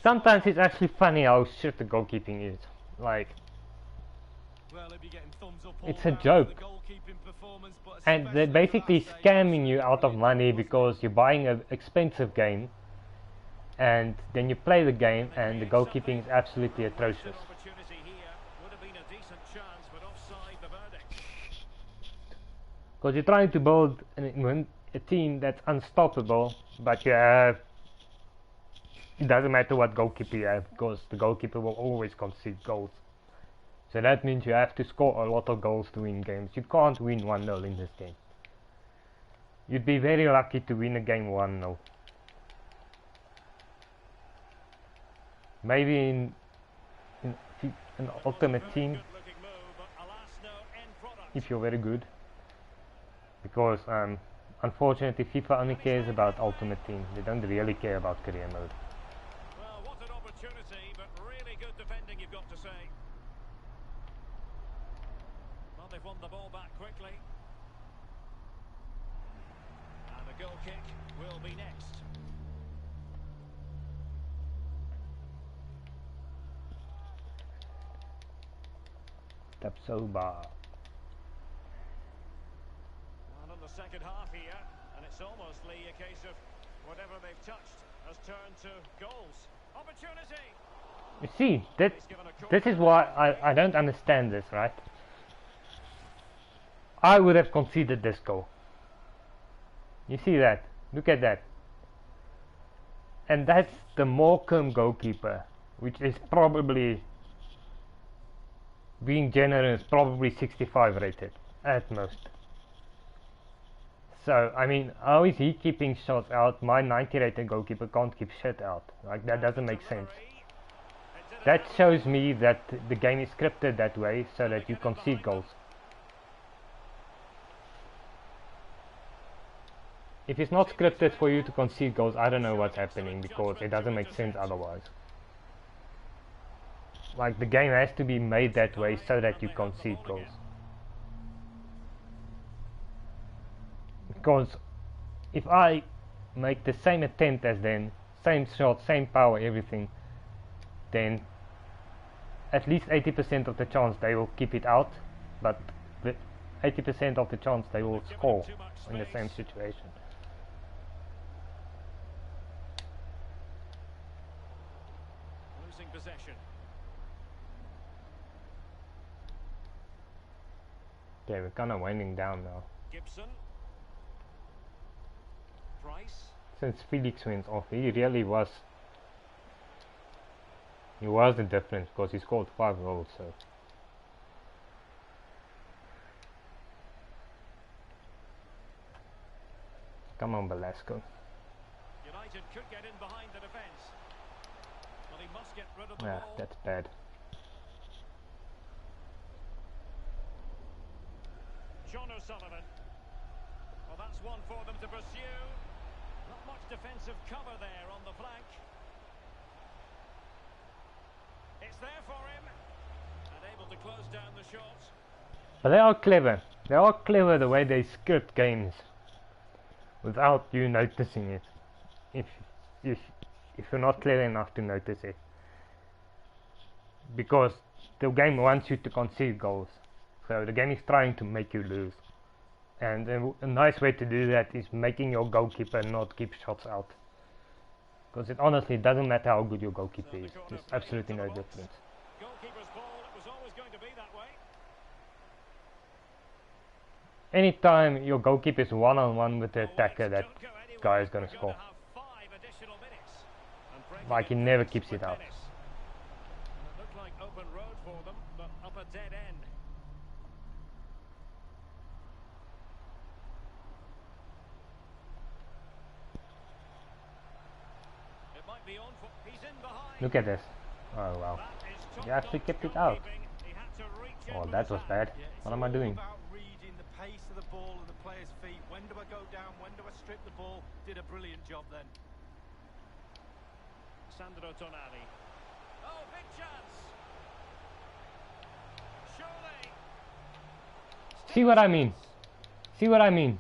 sometimes it's actually funny how shit the goalkeeping is. Like, Well, he'll be getting thumbs up all it's a round for joke. the goalkeeping performance, but And they're especially basically the last scamming you save. out of money because you're buying an expensive game, and then you play the game and the goalkeeping is absolutely atrocious. Opportunity here would have been a decent chance, but offside the verdict. Because you're trying to build a team that's unstoppable, but you have, it doesn't matter what goalkeeper you have, because the goalkeeper will always concede goals. So that means you have to score a lot of goals to win games. You can't win 1-0 in this game. You'd be very lucky to win a game 1-0. Maybe in an ultimate team, Good looking move, but alas, no end product. if you're very good. Because unfortunately FIFA only cares about ultimate team. They don't really care about career mode. Well, what an opportunity, but really good defending, you've got to say. Well, they've won the ball back quickly. And the goal kick will be next. Tapsoba. And on the second half here, and it's almost, Lee, a case of whatever they've touched has turned to goals. Opportunity! You see, this is why I don't understand this, right? I would have conceded this goal. You see that? Look at that. And that's the Morecambe goalkeeper, which is probably, being generous, probably 65 rated at most. So, I mean, how is he keeping shots out? My 90 rated goalkeeper can't keep shit out. Like, that doesn't make sense. That shows me that the game is scripted that way so that you concede goals. If it's not scripted for you to concede goals, I don't know what's happening, because it doesn't make sense otherwise. Like, the game has to be made that way so that you concede goals. Because if I make the same attempt as them, same shot, same power, everything, then at least 80% of the chance they will keep it out, but 80% of the chance they will score in the same situation. Losing possession. Okay, we're kind of winding down now. Gibson. Price. Since Felix went off, he really was. He was the difference, because he scored 5 goals. So come on, Velasco. United could get in behind the defence. Well, he must get rid of the Yeah, ball. that's bad. John O'Sullivan. Well, that's one for them to pursue. Not much defensive cover there on the flank. It's there for him. And able to close down the shot. But they are clever. They are clever the way they script games without you noticing it. If you're not clever enough to notice it, because the game wants you to concede goals, so the game is trying to make you lose. And a nice way to do that is making your goalkeeper not keep shots out. Because it honestly doesn't matter how good your goalkeeper is. There's absolutely no difference. Goalkeeper's ball, it was always going to be that way. Anytime your goalkeeper is one-on-one with the attacker, that guy is going to score. Like, he never keeps it out. It looked like open road for them, but up a dead end. the on foot. He's in behind. Look at this. Oh wow. That is top He actually notch kept it out. goalkeeping. He had to reach in Oh, with that his was hand. bad. Yeah, it's What am I all doing? about reading the pace of the ball and the player's feet. When do I go down? When do I strip the ball? Did a brilliant job then. Sandro Tonali. Oh, big chance. Surely. See what I mean? See what I mean?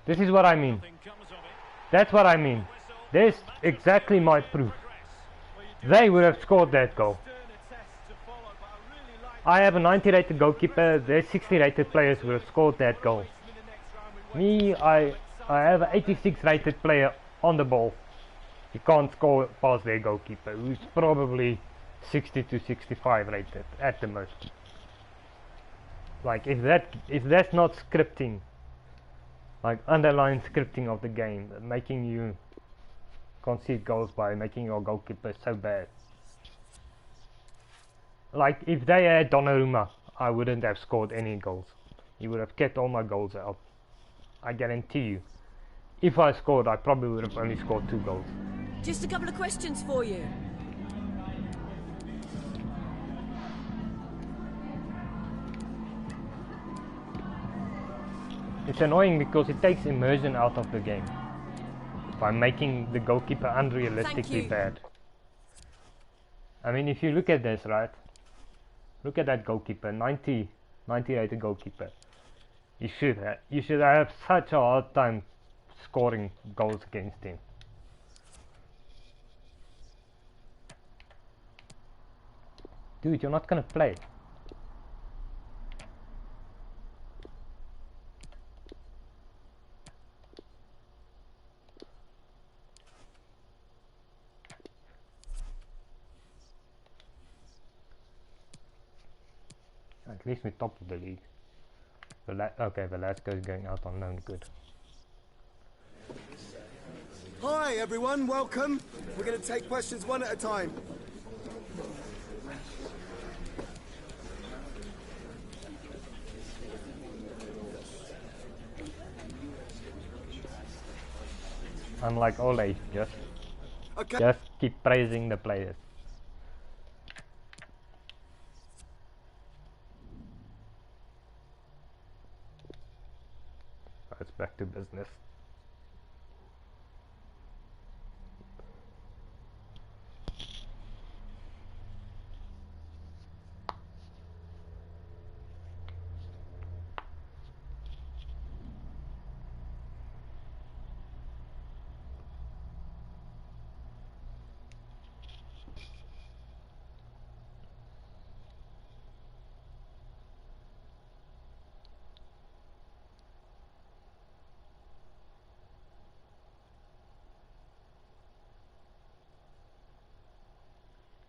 This is what I mean. Nothing comes of it. That's what I mean. There's exactly my proof. Well, you do They would have scored that goal. sterner test to follow, but I really like I have a 90 rated goalkeeper. Their 60 rated players would have scored that goal. in the next round. We Me, I have an 86 rated player on the ball. He can't score past their goalkeeper, who's probably 60 to 65 rated at the most. Like if that's not scripting, like underlying scripting of the game, making you concede goals by making your goalkeeper so bad. Like if they had Donnarumma, I wouldn't have scored any goals. He would have kept all my goals out. I guarantee you. If I scored, I probably would have only scored 2 goals. Just a couple of questions for you. It's annoying because it takes immersion out of the game by making the goalkeeper unrealistically you. bad. I mean, if you look at this, right? Look at that goalkeeper, 90 rated goalkeeper. You should have such a hard time scoring goals against him. Dude, you're not gonna play. At least we're top of the league. Okay, Velasco is going out on loan. Good. Hi, everyone. Welcome. We're going to take questions one at a time. Unlike Ole, just Okay. keep praising the players. Let's back to business.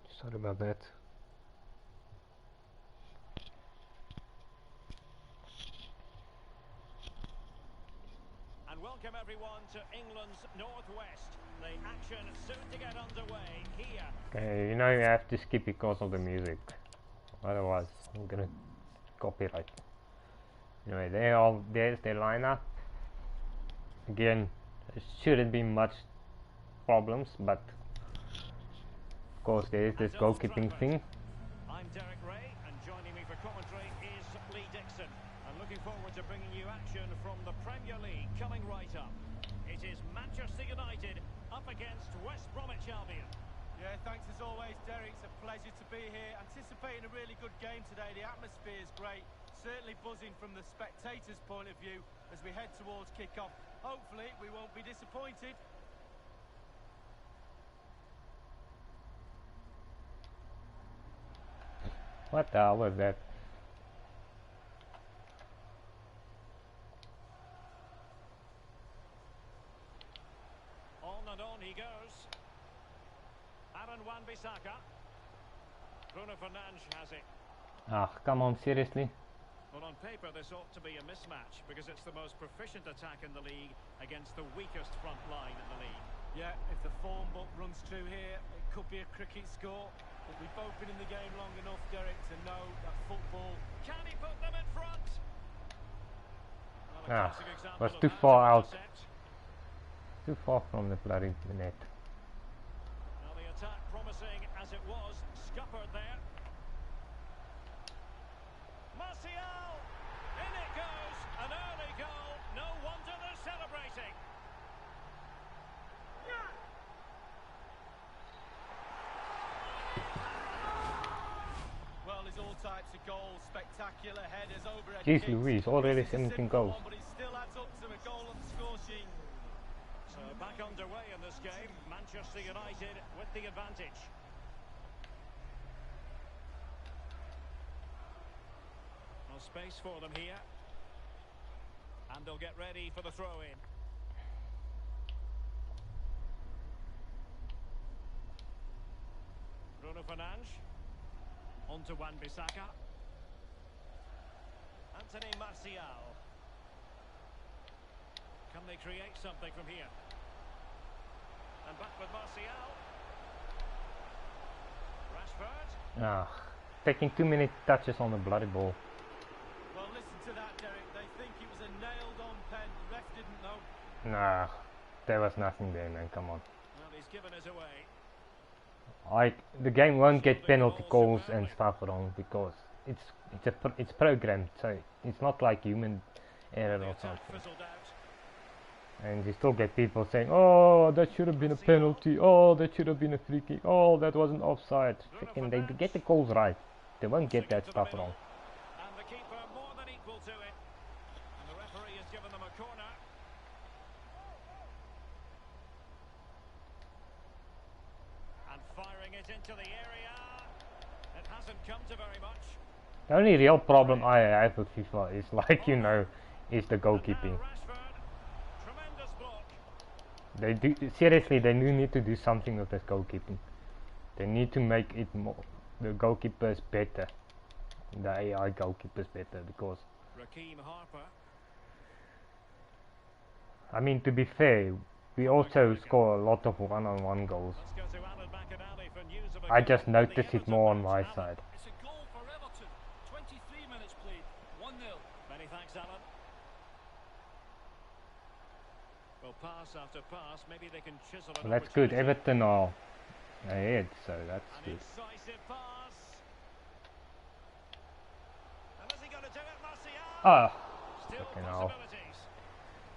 Sorry about that. And welcome everyone to England's Northwest. The action soon to get underway here. Okay, you know you have to skip because of the music. Otherwise, I'm gonna copyright. Anyway, there's their lineup. Again, there shouldn't be much problems, but of course there is this goalkeeping thing. I'm Derek Ray, and joining me for commentary is Lee Dixon. I'm looking forward to bringing you action from the Premier League coming right up. It is Manchester United up against West Bromwich Albion. Yeah, thanks as always, Derek. It's a pleasure to be here. Anticipating a really good game today. The atmosphere is great. Certainly buzzing from the spectators' point of view as we head towards kick-off. Hopefully, we won't be disappointed. What the hell was that? On and on he goes. Aaron Wan-Bissaka. Bruno Fernandes has it. Ah, come on, seriously? Well, on paper, this ought to be a mismatch because it's the most proficient attack in the league against the weakest front line in the league. Yeah, if the form book runs true here, it could be a cricket score. But we've both been in the game long enough, Derek, to know that football... Can he put them in front? Well, a Ah, classic example was of too that far out. intercept. Too far from the bloody net. scuppered there. Martial! In it goes! An early goal. No wonder they're celebrating. Well, there's all types of goals, spectacular headers, overhead Jeez kicks. Louise, already This is a 17 simple goals. one, but it still adds up to a goal on the score sheet. So back underway in this game. Manchester United with the advantage. No space for them here. And they'll get ready for the throw-in. Bruno Fernandes. On to Wan-Bissaka. Anthony Martial. Can they create something from here? And back with Martial. Rashford. Ah, taking too many touches on the bloody ball. Well, listen to that, Derek. They think it was a nailed-on pen. The ref didn't know. Nah, there was nothing there, man. Come on. Well, he's given us away. The game won't get penalty calls and stuff wrong because it's programmed, so it's not like human error The or attack something. fizzled out. And you still get people saying, "Oh, that should have been a penalty. Oh, that should have been a free kick. Oh, that wasn't offside." Freaking, they get the calls right. They won't get that stuff wrong. And the keeper more than equal to it. And the referee has given them a corner. And firing it into the area. It hasn't come to very much. The only real problem I have with FIFA is like, is the And goalkeeping. now Rashford. Tremendous block. They do seriously. They do need to do something with this goalkeeping. They need to make it more the goalkeepers better, the AI goalkeepers better. Because Raheem Harper. I mean, to be fair, we also score a lot of one-on-one goals. Let's go to Alan McAnally for news of a I goal just from the noticed it Everton more on bench. my Alan. side. It's a goal for Everton. 23 minutes played. 1-0. Many thanks, Alan. Well, pass after pass, maybe they can chisel an That's good. opportunity. Everton are ahead, so that's An good. incisive pass. And is he going to do it, Martial? Ah, Still fucking hell. possibilities.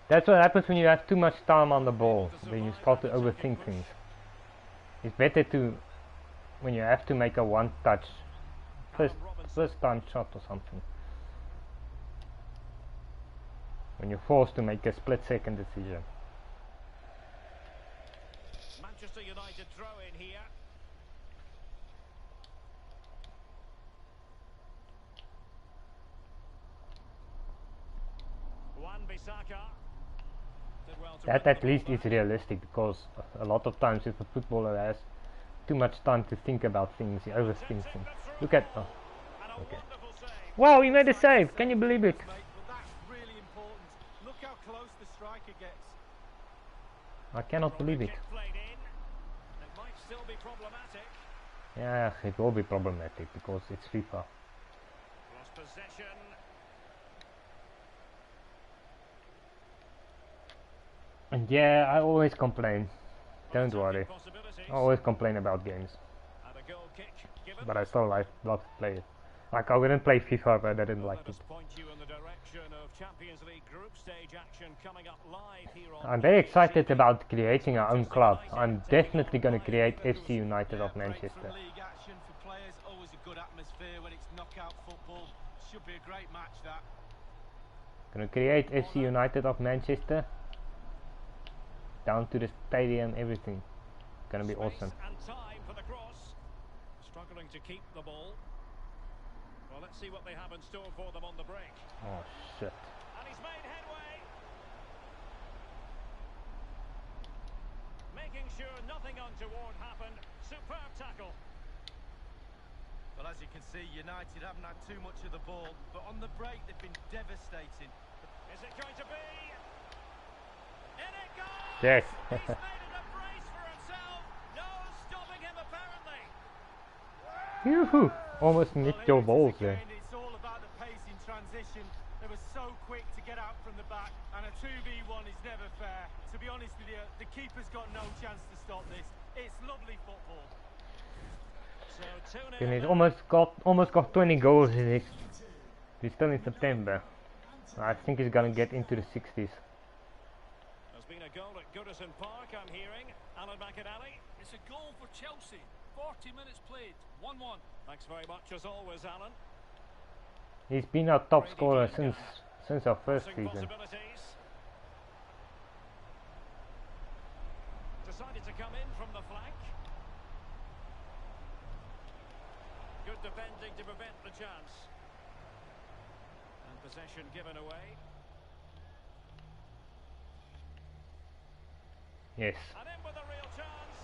That's what happens when you have too much time on the ball. Then you start to overthink things. It's better to, when you have to make a one-touch, first time shot or something. When you're forced to make a split-second decision. Manchester United throw in here. Wan-Bissaka. Did well to That win at the least ball is back. realistic, because a lot of times if a footballer has too much time to think about things, he overthinks things. Look at, oh, And a okay. wonderful save. Wow, he made a save! Can you believe it? Mate, but that's really important. Look how close the striker gets. I cannot believe it. Kick played in. It might still be problematic. Yeah, it will be problematic because it's FIFA. Lost possession. And yeah, I always complain. Don't worry. Possibilities. I always complain about games. And a goal kick given. But I still love to play it. Like, I wouldn't play FIFA if I didn't Well, like let it. us point you in the direction of Champions League group stage action coming up live here on I'm very excited TV. about creating our own club. I'm definitely going to create FC United of Break Manchester. from league action for players, always a good atmosphere when it's knockout football. Should be a great match, that. Going to create FC United of Manchester. Down to the stadium, everything. Going to be Space awesome. and time for the cross. Struggling to keep the ball. Well, let's see what they have in store for them on the break. Oh shit. And he's made headway. Making sure nothing untoward happened. Superb tackle. Well, as you can see, United haven't had too much of the ball, but on the break they've been devastating. Is it going to be? In it goes! Yes. He's made it a brace for himself. No stopping him, apparently. Yoo-hoo! Almost nicked your balls there. Again, it's all about the pace in transition. They were so quick to get out from the back, and a 2v1 is never fair. To be honest with you, the keeper's got no chance to stop this. It's lovely football. So 2-0 And he's now. almost got 20 goals in his. He's still in September. I think he's gonna get into the 60s. There's been a goal at Goodison Park, I'm hearing. Alan McAnally. It's a goal for Chelsea. 40 minutes played. 1-1. Thanks very much as always, Alan. He's been our top scorer since our first Crossing season. possibilities. Decided to come in from the flank. Good defending to prevent the chance. And possession given away. Yes. And in with a real chance.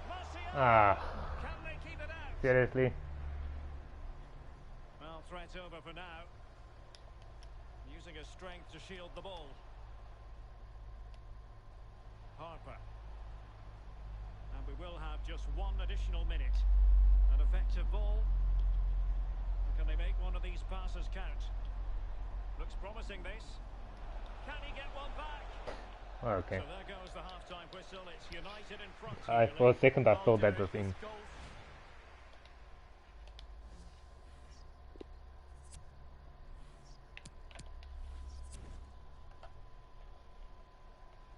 Martial. Ah, Can they keep it out? seriously. Well, threat over for now. Using his strength to shield the ball. Harper. And we will have just one additional minute. An effective ball. Can they make one of these passes count? Looks promising, this. Can he get one back? Okay. So there goes the half-time whistle. It's United in front. For a second I thought that was in.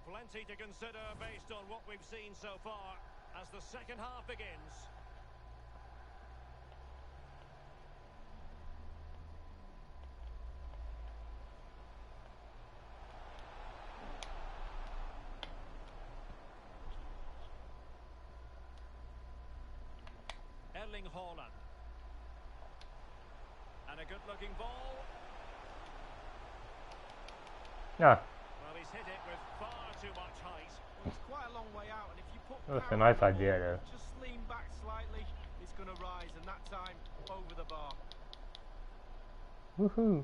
Plenty to consider based on what we've seen so far as the second half begins. Erling Haaland. And a good-looking ball. Yeah, Well, he's hit it with far too much height. Well, it's quite a long way out, and if you put that's a power nice on the idea ball, though. just lean back slightly, it's going to rise, and that time over the bar. Woohoo!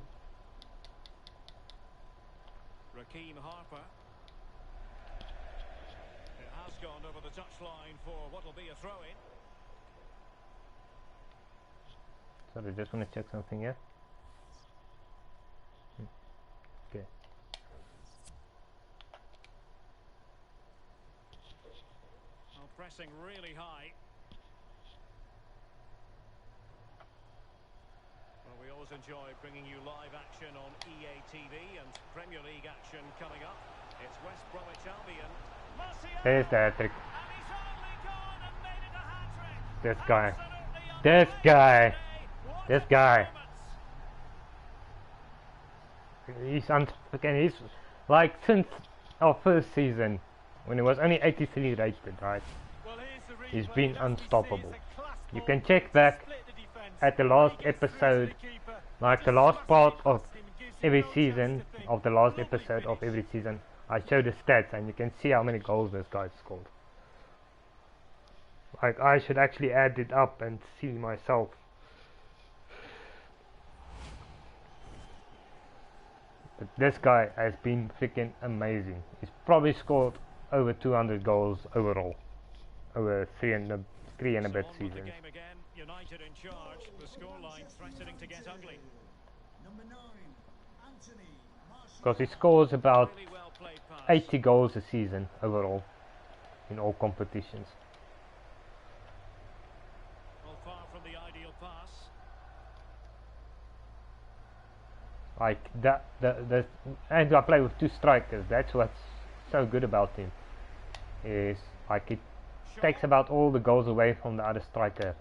Raheem Harper. It has gone over the touchline for what will be a throw-in. Sorry, just want to check something here. Okay. Oh, pressing really high. Well, we always enjoy bringing you live action on EA TV and Premier League action coming up. It's West Bromwich Albion. Martial! There's the hat-trick. And he's only gone and made it a hat-trick. This guy. Absolutely This guy. unbelievable. What This a guy. performance. He's like since our first season, when he was only 83 rated, right? Well, here's the He's replay, been and as we see, unstoppable. it's a class You ball. can check back Split the defence. at the last He gets through to the episode, keeper, like the just last part smashes of past him and gives him every no chance season, to think. of the last Lovely episode of finish. every season, I show the stats and you can see how many goals this guy scored. Like, I should actually add it up and see myself. But this guy has been freaking amazing. He's probably scored over 200 goals overall, over three and a bit So on with the seasons. game again. United in charge. The scoreline threatening to get ugly. Because he scores about Really well played pass. 80 goals a season overall in all competitions. Well, far from the ideal pass. Like that, and I play with two strikers. That's what's so good about him. Is like it takes about all the goals away from the other striker.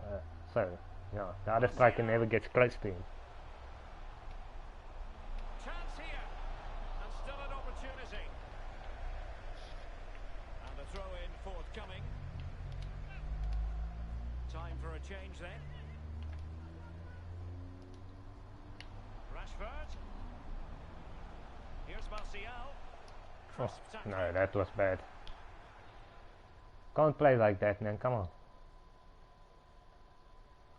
So yeah, the other striker never gets close to him. Chance here. And still an opportunity. And the throw-in forthcoming. Time for a change then. Rashford. Here's Martial. Oh, Crisp tackle. no, that was bad. Can't play like that, man. Come on.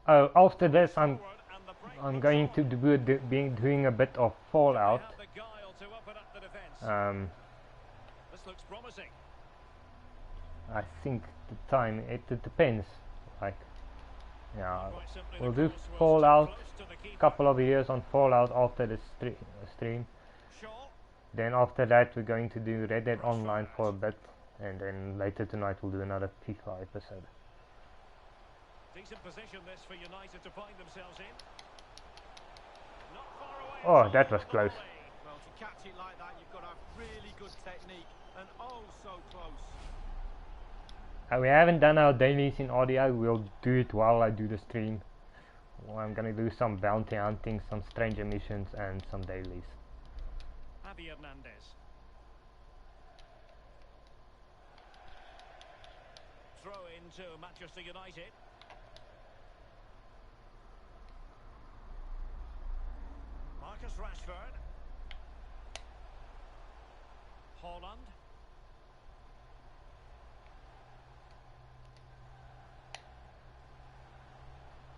Oh, after this, I'm Forward and the break I'm looks going on. to doing a bit of Fallout. They have the guile to open up the defence. This looks promising. I think the time it depends. Like, yeah, Quite simply, we'll the do cross was Fallout. close to the keeper. Couple of years on Fallout after the stream. Shaw. Then after that, we're going to do Red Dead Online for a bit, and then later tonight we'll do another FIFA episode. Decent position this for United to find themselves in. Not far away. Oh, that was close. Well, to catch it like that, you've got to have really good technique, and oh, so close. We haven't done our dailies in audio. We'll do it while I do the stream. Well, I'm gonna do some bounty hunting, some stranger missions, and some dailies. Javi Hernandez. Throw into Manchester United. Marcus Rashford. Holland.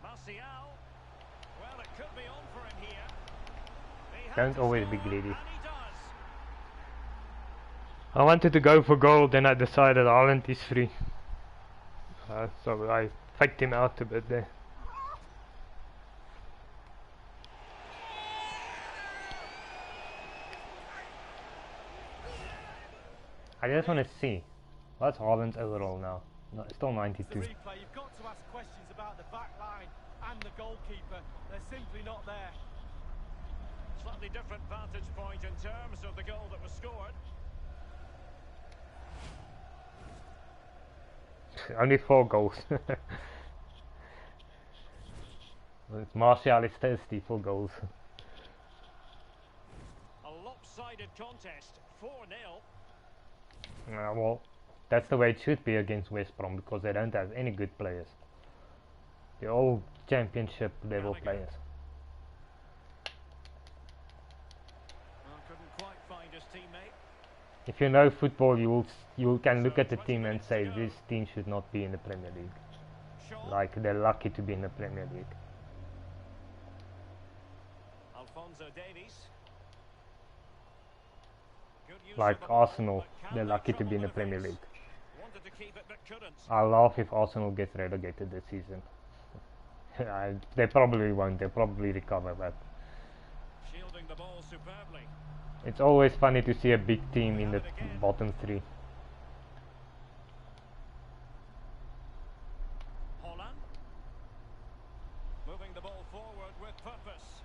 Martial. Well, it could be on for him here. Don't always be greedy. And he does. I wanted to go for goal, then I decided Haaland is free. So I faked him out a bit there. I just want to see. What's Haaland's overall now? No, still 92. The replay, you've got to ask questions about the back line and the goalkeeper. They're simply not there. Slightly different vantage point in terms of the goal that was scored. Only 4 goals. Martial is thirsty for goals. A lopsided contest, 4-0. Well, that's the way it should be against West Brom, because they don't have any good players. They're all championship level players. Well, couldn't quite find his teammate. If you know football, you can look at the team and say this team should not be in the Premier League. Shaw. Like they're lucky to be in the Premier League. Alphonso Davies. Good use Like of the ball, Arsenal, but can they're they lucky to trouble be in the the Premier pace? League. Wanted to keep it but couldn't. I'll laugh if Arsenal gets relegated this season. They probably won't. They'll probably recover, but Shielding the ball superbly. it's always funny to see a big team in the bottom 3. Holland. Moving the ball forward with purpose.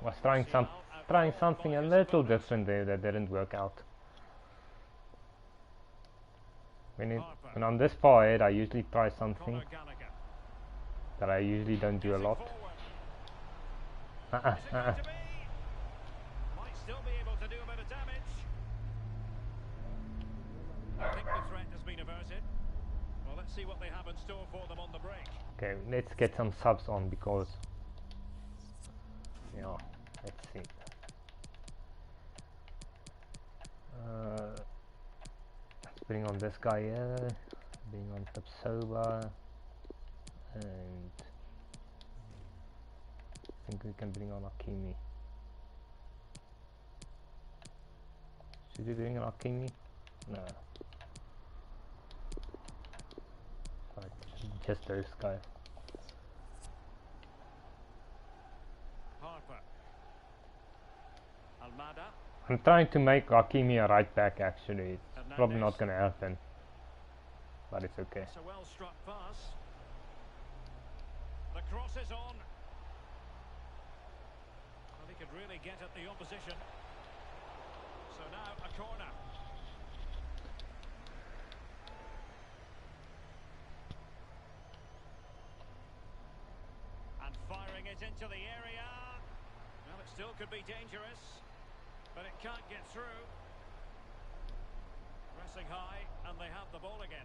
Was trying something a little different there that didn't work out. When I'm this far ahead, I usually try something Conor Gallagher. that I usually don't do a lot. Is it going to be? Might still be able to do a bit of damage. I think the threat has been averted. Well, let's see what they have in store for them on the break. Okay, let's get some subs on because, yeah, let's see. Let's bring on this guy here, bring on Tapsoba, and I think we can bring on Hakimi. Should we bring on Hakimi? No. Right, just this guy. Harper. Almada. I'm trying to make Hakimi a right back actually. It's probably not going to happen, but it's okay. It's a well struck pass. The cross is on. Well, he could really get at the opposition. So now a corner. And firing it into the area. Well, it still could be dangerous, but it can't get through. Pressing high, and they have the ball again.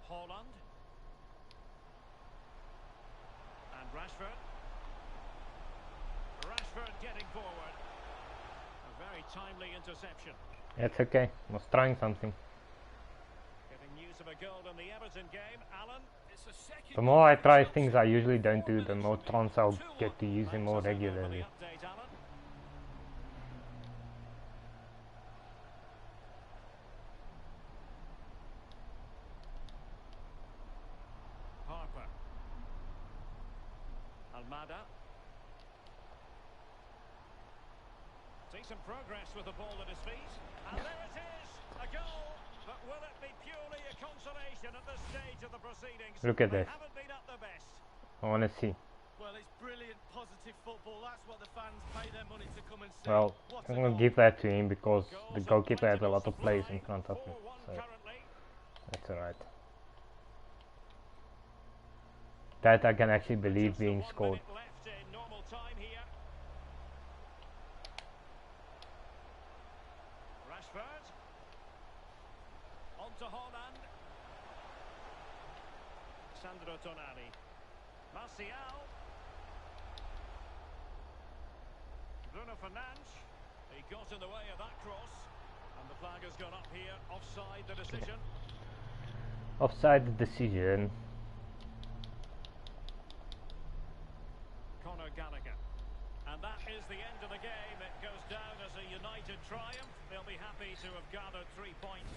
Holland. And Rashford. Rashford getting forward. A very timely interception. It's okay. I was trying something. Getting news of a goal in the Everton game. Alan. It's a second. The more I try things I usually don't do, the more chance I'll get to use them more Thanks as ever for the regularly. update, Alan. Harper. Almada. Decent progress with the ball at his feet. And there it is. A goal, but will it be purely a consolation at this stage of the proceedings? Look at They this. haven't been at their best. I want to see. Well, it's brilliant, positive football. That's what the fans pay their money to come and see. Well, What I'm a going to goal. give that to him because Goals the have goalkeeper has plenty a lot to of players in play. front of him. 4-1 So currently. that's alright. That I can actually believe Just the being 1 scored. minute left in normal time here. Rashford. On to Holland. Sandro Tonali. Martial. Bruno Fernandes. He got in the way of that cross. And the flag has gone up here. Offside the decision. Offside the decision. Conor Gallagher. And that is the end of the game. It goes down as a united triumph. They'll be happy to have gathered 3 points.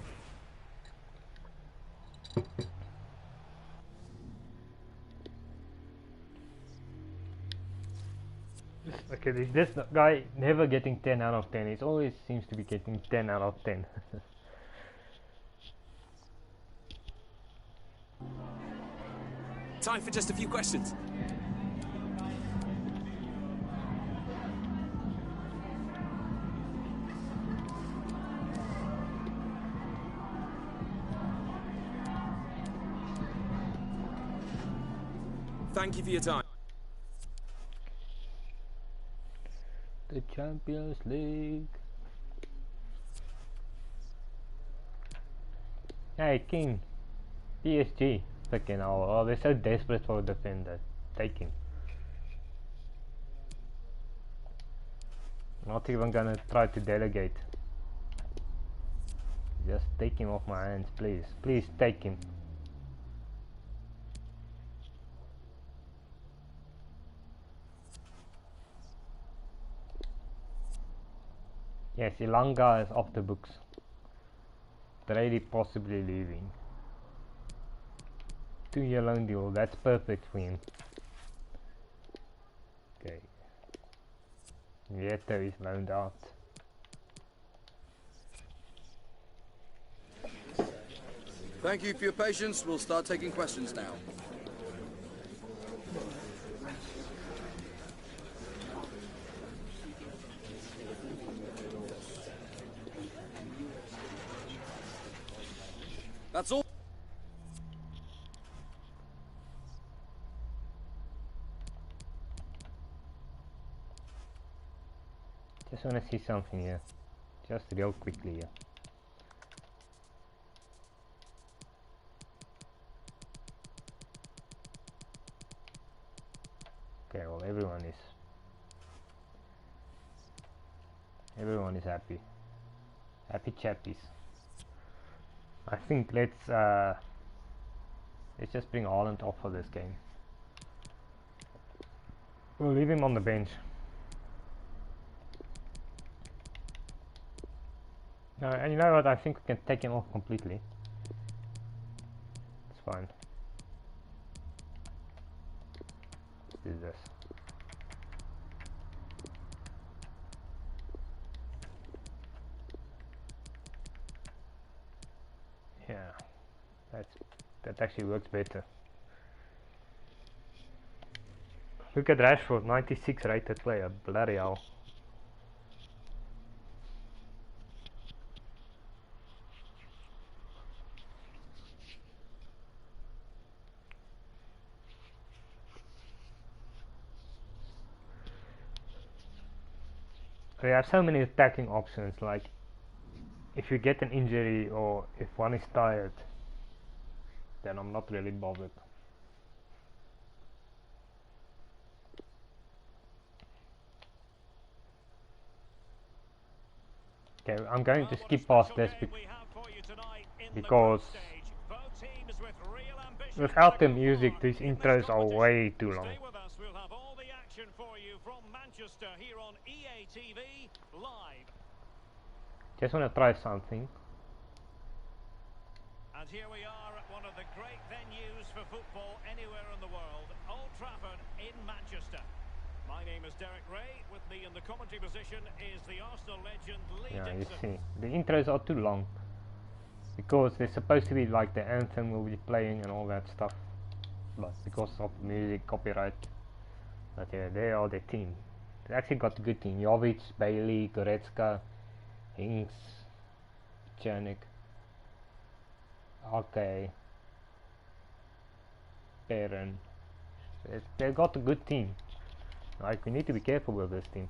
Okay, this guy never getting 10 out of 10. He always seems to be getting 10 out of 10. Time for just a few questions. Thank you for your time. The Champions League. Hey King, PSG. Fucking hell, oh, they're so desperate for a defender. Take him. Not even gonna try to delegate. Just take him off my hands, please. Please take him. Yes, Ilanga is off the books. Brady possibly leaving. 2-year loan deal, that's perfect for him. Okay. Nieto is loaned out. Thank you for your patience. We'll start taking questions now. That's all. Just wanna see something here. Just real quickly here. Okay, well everyone is happy. Happy chappies. I think let's just bring Haaland off for this game. We'll leave him on the bench. No, and you know what? I think we can take him off completely. It's fine. Let's do this. Yeah, that actually works better. Look at Rashford, 96 rated player, bloody hell. They have so many attacking options, like if you get an injury or if one is tired, then I'm not really bothered. Okay, I'm going to skip past this because without the music these intros are way too long. We'll have all the action for you from Manchester here on EA TV live. Just want to try something. And here we are at one of the great venues for football anywhere in the world, Old Trafford in Manchester. My name is Derek Ray. With me in the commentary position is the Arsenal legend Lee Yeah, you Dixon. see, the intros are too long. because there's supposed to be like the anthem will be playing and all that stuff, but because of music copyright. But yeah, they are the team. They actually got a good team. Jovic, Bailey, Goretzka, Hinks, Cernik, okay, Perrin. They've got a good team. Like, we need to be careful with this team.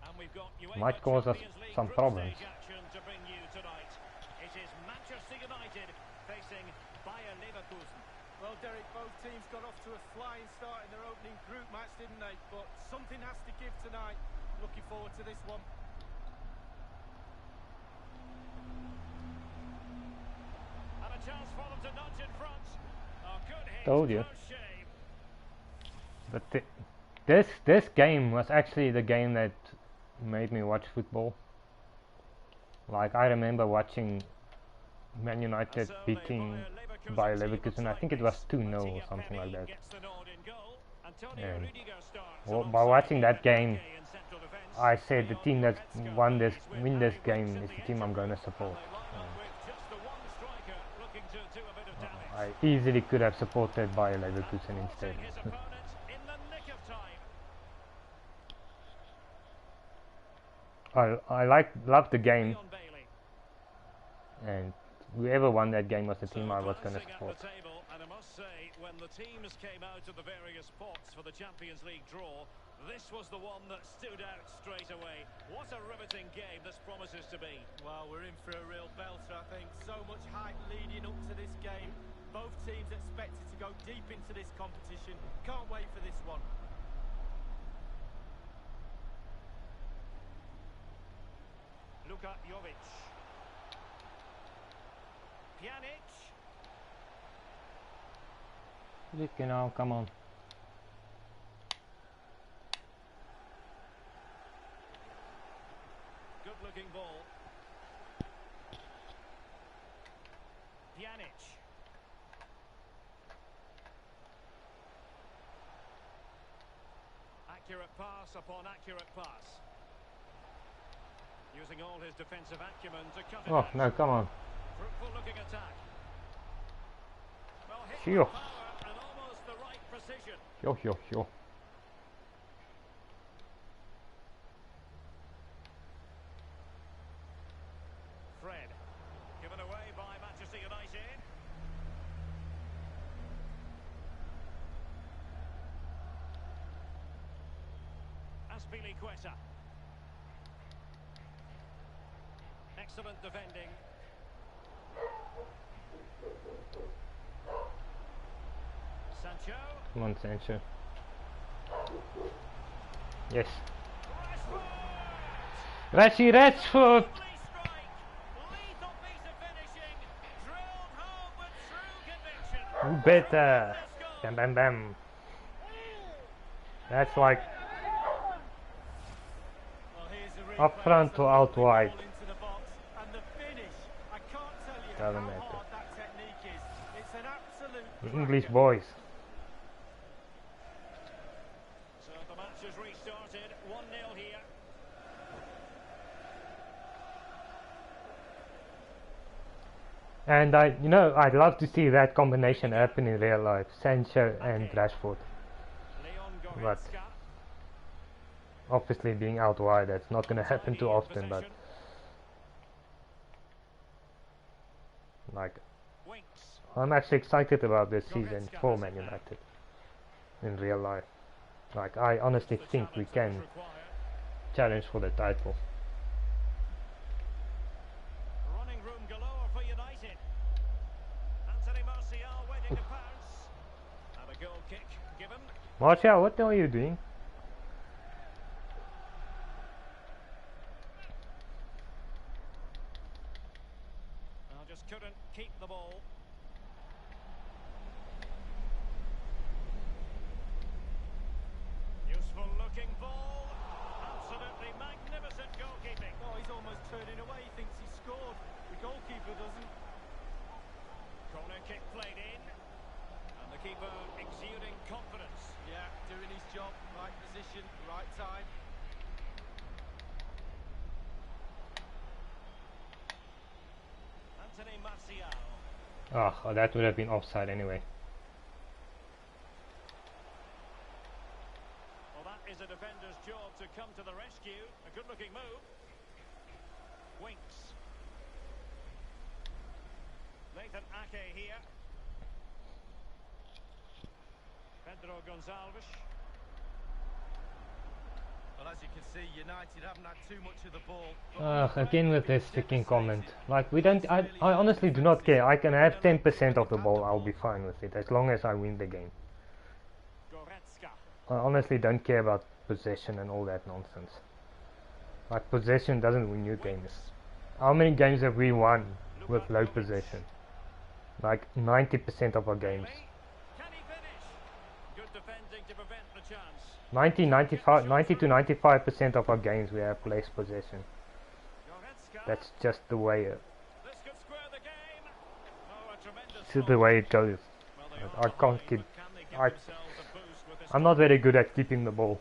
And we've got Might UEFA cause us Champions League some group problems. stage action to bring you tonight. It is Manchester United facing Bayer Leverkusen. Well, Derek, both teams got off to a flying start in their opening group match, didn't they? But something has to give tonight. Looking forward to this one. And a chance for them to nudge in front. Oh, good hit. Told you. Close shave. But this game was actually the game that made me watch football. Like, I remember watching Man United beating Bayer Leverkusen. I think it was 2-0 or something like that. And by watching that game, I said the team that win this game is the team I'm going to support. I easily could have supported Bayer Leverkusen instead. I loved the game, and whoever won that game was the team I was going to support. And I must say, when the teams came out of the various pots for the Champions League draw, this was the one that stood out straight away. What a riveting game this promises to be. Well, we're in for a real belter, I think. So much hype leading up to this game. Both teams expected to go deep into this competition. Can't wait for this one. Luka Jovic. Pjanic. You know, come on. Good looking ball. Pjanic. Accurate pass upon accurate pass. Using all his defensive acumen to cut it Oh, out. no, come on. Fruitful looking attack. Well, hit Sure. with power and almost the right precision. Yo. Fred. Given away by Manchester United. Aspilicueta. Excellent defending. Sancho. Come on, Sancho. Yes. Rashford! Lovely strike. Lethal piece of finishing. Drilled home with true conviction. You better. Let's go. Bam, bam, bam. That's like Well, here's a up replay front as to the out ball wide. into the box. And the finish, I can't tell you Doesn't how matter. hard that technique is. It's an absolute The English cracker. boys. So the match has restarted. 1-0 here. And I'd love to see that combination happen in real life, Sancho and Rashford. Leon But Goretzka. obviously being out wide, that's not going to happen too often, but like, Winks. I'm actually excited about this season for Man United in real life. Like, I honestly The think we challenge that can was required. challenge for the title. Running room galore for United. Anthony Martial waiting to pounce. And a goal kick given. Martial, what the hell are you doing? Just couldn't keep the ball. Useful looking ball. Absolutely magnificent goalkeeping. Oh, he's almost turning away. He thinks he scored. The goalkeeper doesn't. Corner kick played in. And the keeper exuding confidence. Yeah, doing his job. Right position, right time. Anthony Martial. Oh, that would have been offside anyway. Well, that is a defender's job to come to the rescue. A good-looking move. Winks. Nathan Ake here. Pedro Gonçalves. Well, as you can see, United haven't had too much of the ball. Again with this freaking comment. Like, we don't. I honestly do not care. I can have 10% of the ball. I'll be fine with it as long as I win the game. Goretzka. I honestly don't care about possession and all that nonsense. Like, possession doesn't win you games. How many games have we won with low possession? Like 90% of our games. Can he finish? Good defending to prevent the chance. 90 to 95% of our games we have less possession. Goretzka. That's just the way This could square the game. Oh, a tremendous it's the way it goes. Well, they I are can't behind, keep. but can they give I, themselves a boost with this I'm not very good at keeping the ball,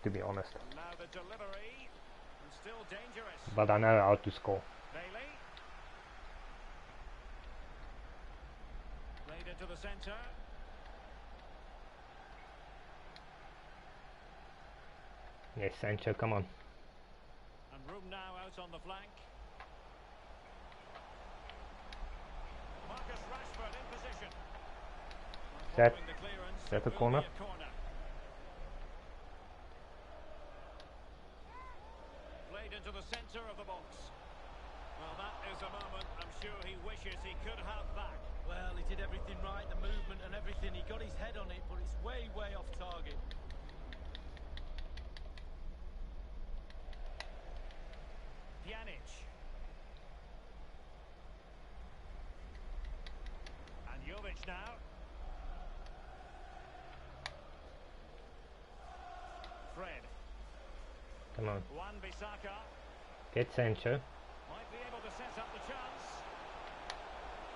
to be honest. And now the delivery, and still dangerous. But I know how to score. Bailey. Played into the centre. Yes, Sancho, come on. And room now out on the flank. Marcus Rashford in position. That- Following the clearance, is that it a will corner? be a corner. Played into the centre of the box. Well, that is a moment I'm sure he wishes he could have back. Well, he did everything right, the movement and everything. He got his head on it, but it's way, way off target. Pjanic. And Jovic now. Fred. Come on. Wan-Bissaka Get Sancho. might be able to set up the chance.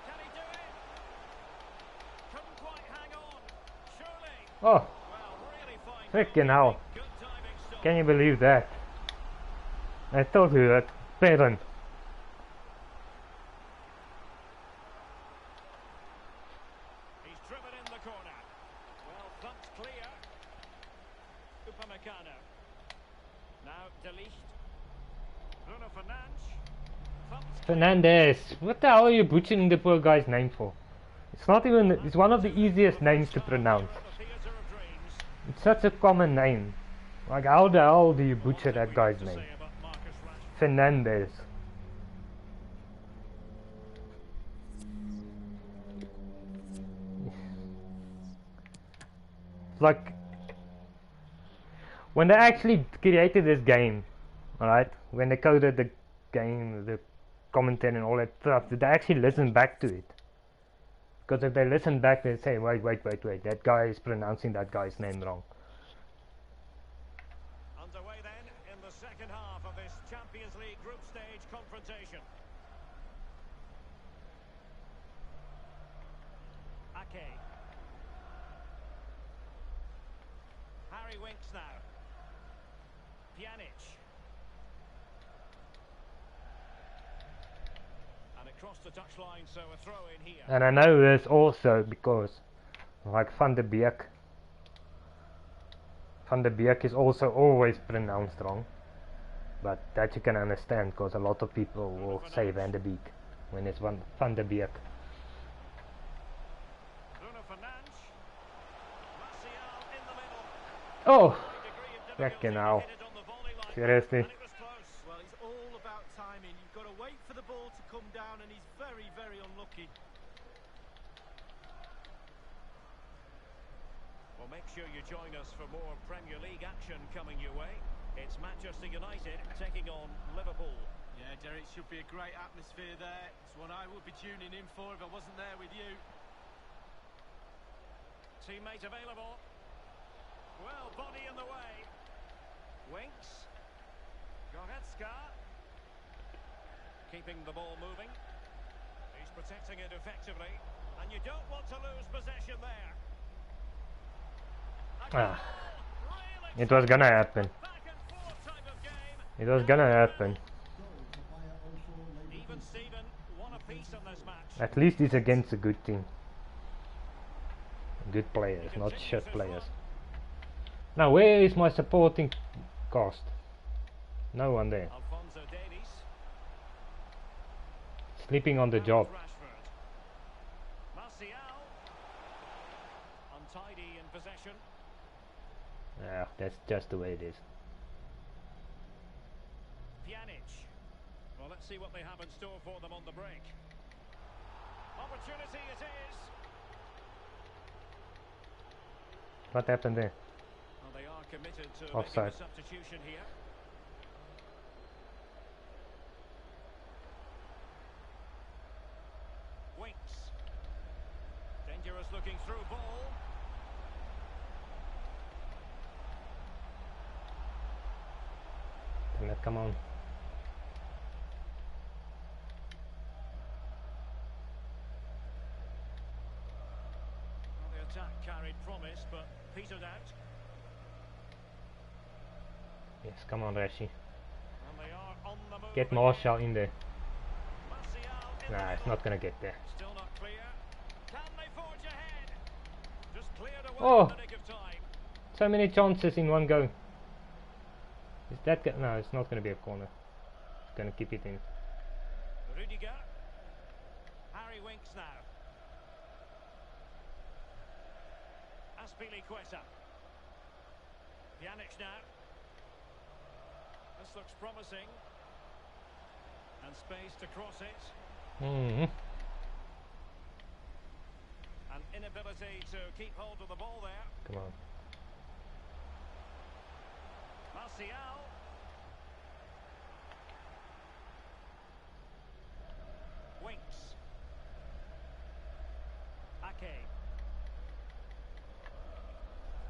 Can he do it? Couldn't quite hang on. Surely. Oh, Well, really fine. freaking hell. Good timing stop. Can you believe that? I told you that. Parent. He's driven in the corner. Well, thumped clear. Upamecano. Now De Ligt. Bruno Fernandes. Thumped Fernandez. What the hell are you butchering the poor guy's name for? It's not even. It's one of the easiest names to pronounce. the theatre of dreams. It's such a common name. Like, how the hell do you butcher that guy's To name? say about Marcus Rashford. Fernandez. It's like when they actually created this game, alright? When they coded the game, the commentary and all that stuff, did they actually listen back to it? Because if they listen back, they say, wait, that guy is pronouncing that guy's name wrong. Underway then in the second half of this Champions League group stage confrontation. Ake. Harry Winks now. Pjanic. And across the touchline, so a throw in here. And I know this also because, like, Van de Beek is also always pronounced wrong. But that you can understand because a lot of people will say Van de Beek when it's Van de Beek. Bruno Fernandes. Martial in the middle. Oh, Degree of freaking difficulty hell. to hit it on the volley line. Seriously. And it was close. Well, it's all about timing. You've got to wait for the ball to come down, and he's very, very unlucky. Well, make sure you join us for more Premier League action coming your way. It's Manchester United taking on Liverpool. Yeah, Derek, should be a great atmosphere there. It's what I would be tuning in for if I wasn't there with you. Teammate available. Well, body in the way. Winks. Goretzka. Keeping the ball moving. He's protecting it effectively. And you don't want to lose possession there. Ah, it was gonna happen. Back and forth type of game. It was gonna happen. Even Steven, one apiece in this match. At least it's against a good team. Good players, not shit players. Now where is my supporting cast? No one there. Alphonso Davies. Sleeping on the job. Rashford. Martial. Untidy in possession. Yeah, that's just the way it is. Pjanic. Well, let's see what they have in store for them on the break. Opportunity it is. What happened there? Well, they are committed to Offside. making a substitution here. Winks. Dangerous looking through ball. Come on. Well, the attack carried promise, but petered out. Yes, come on, Rashi. And they are on the move. Get again. Martial in there. Martial in the Nah, it's middle. not gonna get there. Still not clear. Can they forge ahead? Just cleared away Oh. in the nick of time. So many chances in one go. Is that no, it's not gonna be a corner. Gonna keep it in. Rudiger. Harry Winks now. Aspilicueta. Pjanic now. This looks promising. And space to cross it. Mm-hmm. An inability to keep hold of the ball there. Come on. Martial. Winks. Ake.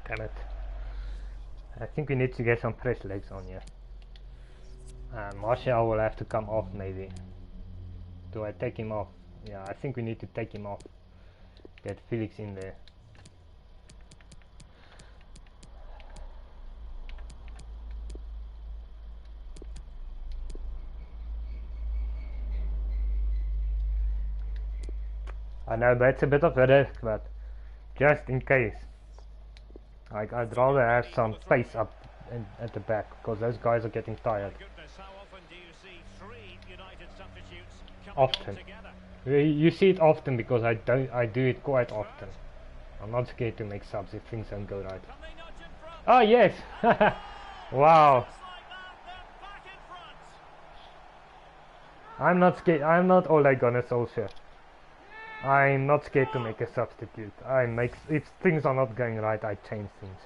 Damn it. I think we need to get some press legs on here. Martial will have to come off maybe. Do I take him off? Yeah, I think we need to take him off. Get Felix in there. I know, but it's a bit of a risk, but just in case. Like, I'd rather have some space up at the back, because those guys are getting tired. Goodness, how often do you see three United substitutes coming Often. on together? You see it often because I do it quite often. I'm not scared to make subs if things don't go right. Can they nudge in front? Oh yes! Wow! Just like that, they're back in front. I'm not scared. I'm not Ole Gunnar Solskjaer. I'm not scared to make a substitute. If things are not going right, I change things.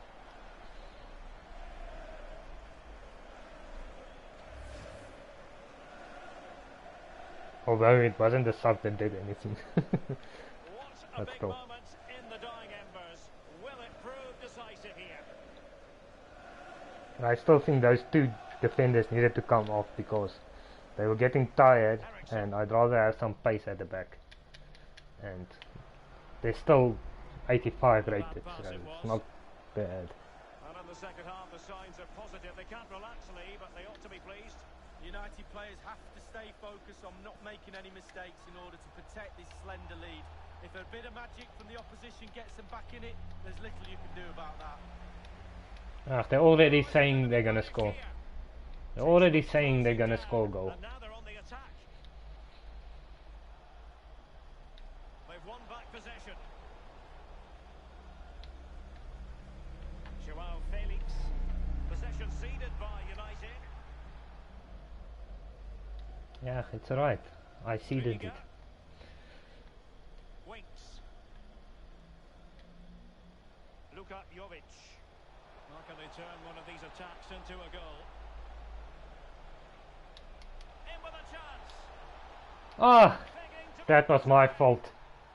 Although it wasn't the sub that did anything. What a But big still. moment in the dying embers. Will it prove decisive here? I still think those two defenders needed to come off because they were getting tired, and I'd rather have some pace at the back. And they're still 85 rated, so it's not bad. And in the second half, the signs are positive. They can't relax, Lee, but they ought to be pleased. United players have to stay focused on not making any mistakes in order to protect this slender lead. If a bit of magic from the opposition gets them back in it, there's little you can do about that. They're already saying they're gonna score. They're already saying they're gonna score a goal. And now they're on the attack. They've won back possession. Joao Felix. Possession ceded by United. Yeah, it's alright. I seeded it. Winks. Luka Jovic. How can they turn one of these attacks into a goal? In with a chance. Ah, Begging to that was my fault.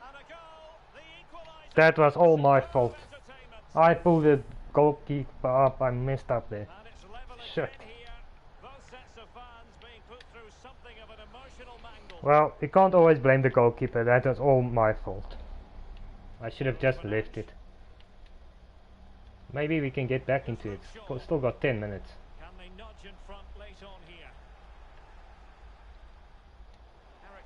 and a goal. The equaliser. That was all my fault. Entertainment. I pulled the goalkeeper up. I messed up there. And it's level Shit. again here. Both sets of fans being put through something of an emotional mangle. Well, you can't always blame the goalkeeper. That was all my fault. I should have just left it. Maybe we can get back into it. Still got 10 minutes. Can they nudge in front late on here? Eric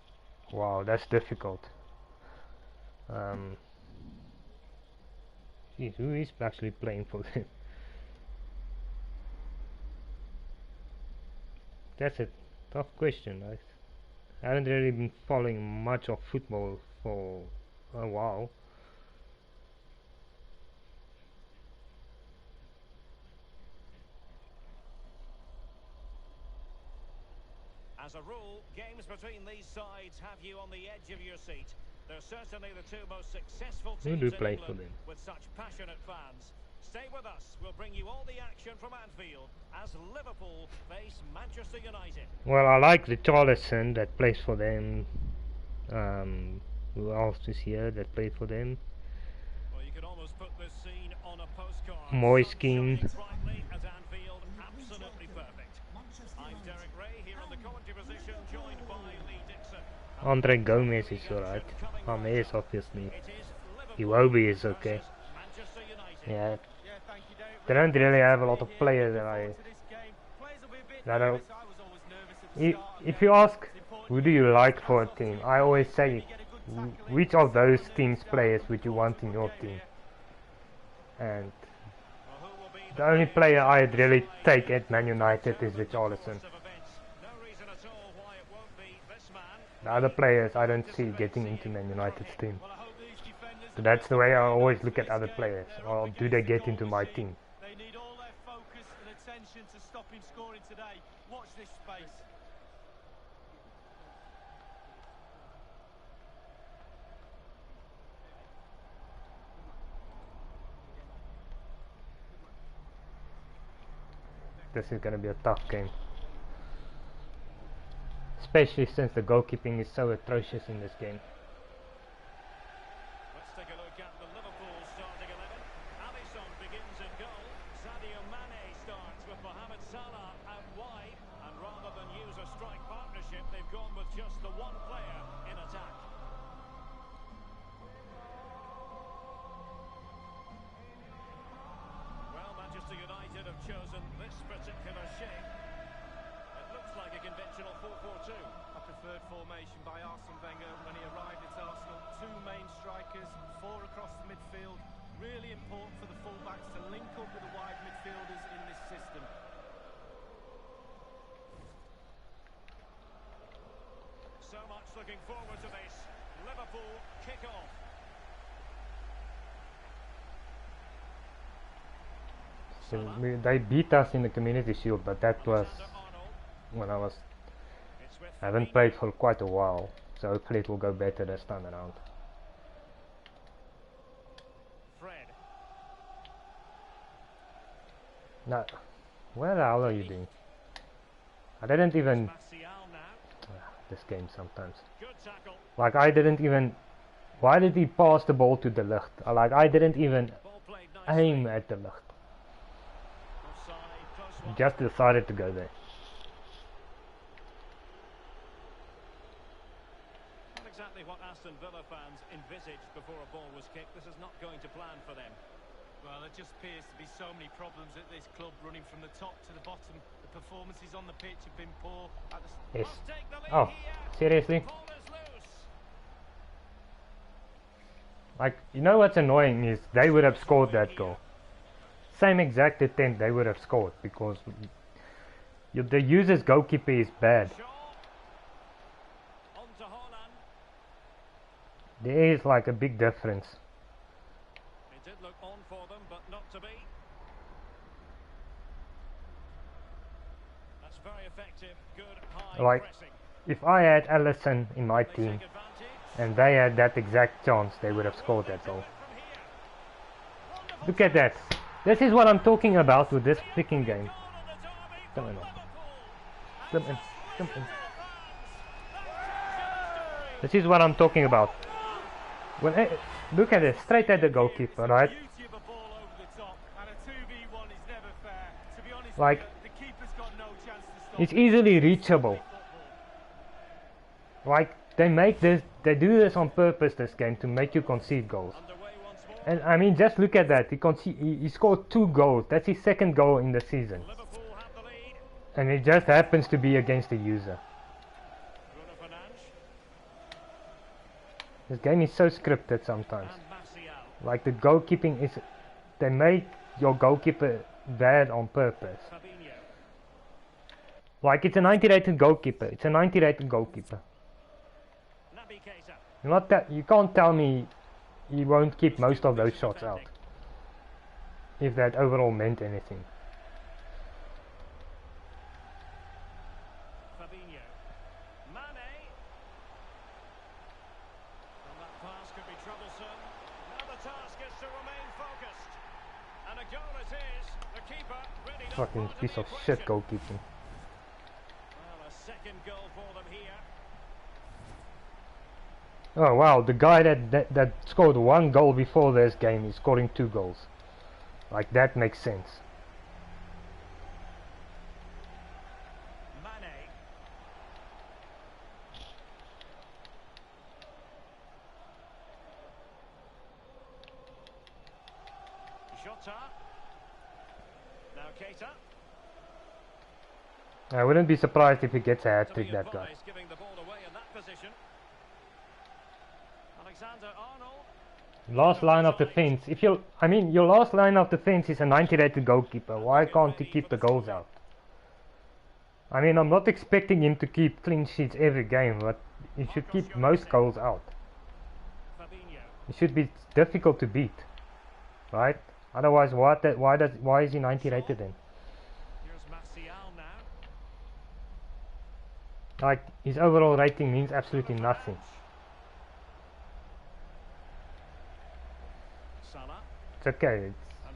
Wow, that's difficult. Geez, who is actually playing for them? That's a tough question. I haven't really been following much of football for a while. As a rule, games between these sides have you on the edge of your seat. They're certainly the two most successful Who teams do in play for England them? with such passionate fans. Stay with us. We'll bring you all the action from Anfield as Liverpool face Manchester United. Well, I like the Richarlison that plays for them. Who else is here that played for them? Well, you could almost put this scene on a postcard. Moiskin. Sun shining brightly at Anfield, absolutely perfect. I'm Derek Ray here on the commentary position, joined by Lee Dixon. Andre Gomez is alright. James obviously. Iwobi is okay. Manchester United. Yeah. Yeah, thank you, Derek. They don't really have a lot of players that To this game. Players will be a bit I don't. nervous. I was always nervous at the start of If you ask who do you like for a team, I always say which of those teams players would you want in your team. And the only player I'd really take at Man United is Richarlison. The other players I don't see getting into Man United's team. So that's the way I always look at other players. Or do they get into my team? They need all their focus and attention to stop him scoring today. Watch this space. This is going to be a tough game. Especially since the goalkeeping is so atrocious in this game. Let's take a look at the Liverpool starting 11. Alisson begins in goal. Sadio Mane starts with Mohamed Salah out wide. And rather than use a strike partnership, they've gone with just the one player in attack. Well, Manchester United have chosen this particular shape. It looks like a conventional 4-4-2. A preferred formation by Arsene Wenger when he arrived at Arsenal. Two main strikers, four across the midfield. Really important for the fullbacks to link up with the wide midfielders in this system. So much looking forward to this. Liverpool kick off. So they beat us in the Community Shield, but that was when I haven't played for quite a while. So hopefully it will go better this time around. Fred. Now, what the hell are you doing? I didn't even... Martial now. This game sometimes. Good tackle. Like I didn't even... Why did he pass the ball to the Ligt? Like I didn't even Ball played nicely. aim at the Ligt. Offside, close one. Just decided to go there. Not exactly what Aston Villa fans envisaged before a ball was kicked. This is not going to plan for them. Well, there just appears to be so many problems at this club, running from the top to the bottom. The performances on the pitch have been poor. At the Yes. Must take the lead Oh, here. seriously? Ball is loose. Like, you know what's annoying is they would have scored that goal. Same exact attempt they would have scored because the user's goalkeeper is bad. Shaw. On to Haaland. There is like a big difference. It did look on for them, but not to be. That's very effective. Good high Like, pressing. if I had Alisson in my They team take advantage. and they had that exact chance, they would have scored that goal. Look at that. This is what I'm talking about with this freaking game. Come on. Come in. Come in. This is what I'm talking about. When look at it, straight at the goalkeeper, right? beauty of a ball over the top, and a 2v1 is never fair. To be honest, Like, the keeper's got no chance to stop. it's easily reachable. Like they do this on purpose this game to make you concede goals. Underway once more. And I mean, just look at that. He scored 2 goals. That's his second goal in the season, Liverpool have the lead. and it just happens to be against the user. Bruno Fernandes. This game is so scripted sometimes. And Martial. Like the goalkeeping is, they make your goalkeeper bad on purpose. Fabinho. Like it's a 90 rated goalkeeper. It's a 90 rated goalkeeper. Naby Keita. Not that you can't tell me he won't keep most of those shots out. If that overall meant anything. Fabinho. Mane. And that pass could be troublesome. Now the task is to remain focused. And a goal it is. The keeper ready to Fucking put piece in of the shit equation. goalkeeping. Well, a second goal for them here. Oh wow, the guy that scored one goal before this game is scoring 2 goals. Like that makes sense. Mane. Jota. Now Keita. I wouldn't be surprised if he gets a To hat-trick, be that guy. advised, giving the ball away in that position. Alexander Arnold. Last line of defense. If you, I mean, your last line of defense is a 90 rated goalkeeper. Why can't he keep the goals out? I mean, I'm not expecting him to keep clean sheets every game, but he should keep most goals out. Fabinho. It should be difficult to beat, right? Otherwise, why is he 90 rated then? Here's Martial now. Like his overall rating means absolutely nothing. Salah. It's okay. And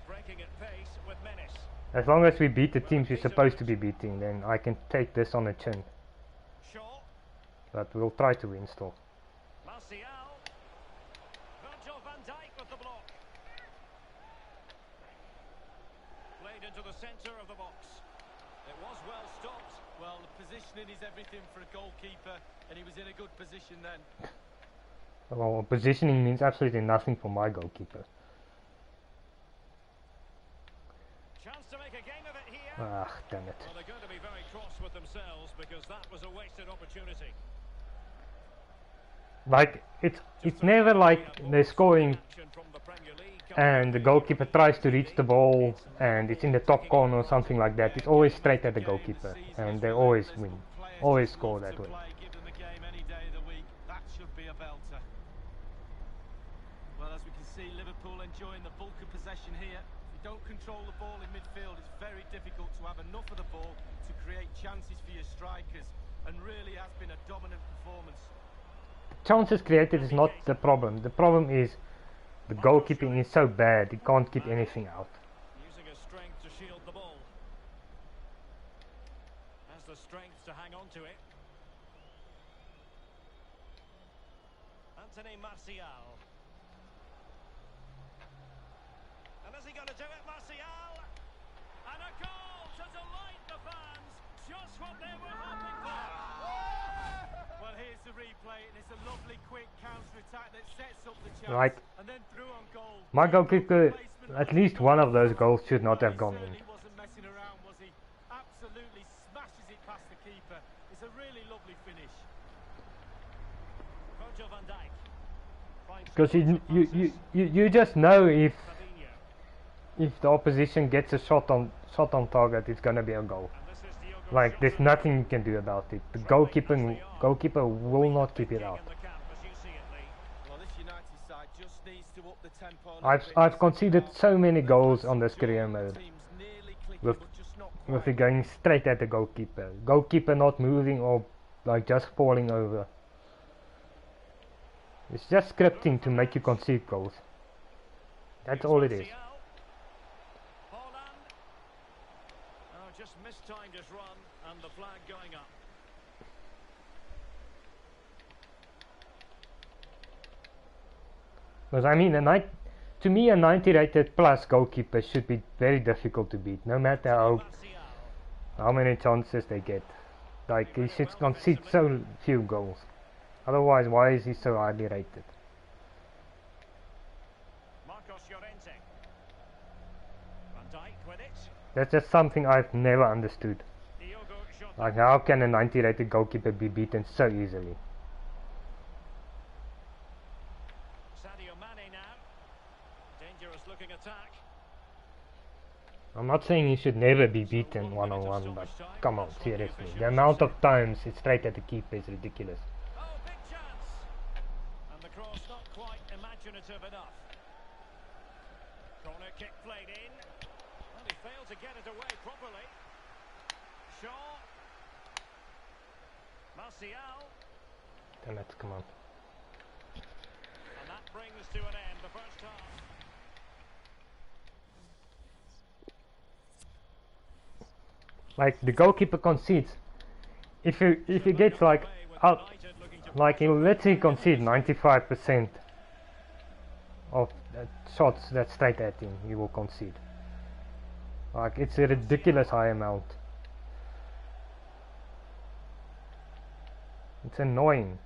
breaking at pace with menace. As long as we beat the teams we're supposed to be beating, then I can take this on the chin. Shaw. But we'll try to win still. Martial. Virgil van Dijk with the block. Played into the centre of the box. It was well stopped. Well, the positioning is everything for a goalkeeper, and he was in a good position then. Well, positioning means absolutely nothing for my goalkeeper. Chance to make a game of it here. Ah, damn it. Well, they're going to be very cross with themselves because that was a wasted opportunity. Like, it's never like they're scoring Action from the Premier League. and the goalkeeper tries to reach the ball and it's in the top corner or something like that. It's always straight at the goalkeeper and they always win. Always score that way. Give them a game any day of the week. That should be a belter. Well, as we can see, Liverpool enjoying the bulk of possession here. If you don't control the ball in midfield, it's very difficult to have enough of the ball to create chances for your strikers, and really has been a dominant performance. Chances created is not the problem. The problem is the goalkeeping is so bad, he can't keep anything out. Using his strength to shield the ball. Has the strength to hang on to it. Anthony Martial. And is he going to do it, Martial? And a goal to delight the fans. Just what they were hoping for. Well, here's the replay, and it's a lovely quick counter-attack that sets up the chance. Right. And then through on goal. My goalkeeper, at least one of those goals should not have gone in. He wasn't messing around, was he? Absolutely smashes it past the keeper. It's a really lovely finish. Virgil van Dijk. Finds Because some passes. you just know if Fabinho. the opposition gets a shot on target, it's gonna be a goal. And this is Diogo Like there's Jota. nothing you can do about it. The goalkeeper will not keep it out. In the camp, as you see it, Lee. Well, this United side just needs to up the tempo. a little I've bit. I've conceded so many goals on this career mode Team's nearly clicking, with but just not with quite. it going straight at the goalkeeper. Goalkeeper not moving or like just falling over. It's just scripting to make you concede goals. That's all it is. Martial. Haaland. Oh, just mistimed his run and the flag going up. Because I mean, to me, a 90 rated plus goalkeeper should be very difficult to beat, no matter Martial. how many chances they get. Like he should concede so few goals. Otherwise, why is he so highly rated? Marcos Llorente. Van Dijk with it. That's just something I've never understood. Diogo Jota. Like how can a 90 rated goalkeeper be beaten so easily? I'm not saying you should never be beaten one-on-one, but come on, seriously. The amount of times it's straight at the keeper is ridiculous. Oh, big chance. And the cross not quite imaginative enough. Corner kick played in. Well, he failed to get it away properly. Shaw. Martial. Damn it, come on. And that brings to an end the first half. Like the goalkeeper concedes. If he gets like out, like he'll literally concede 95% of shots that straight at him, he will concede. Like it's a ridiculous high amount. It's annoying.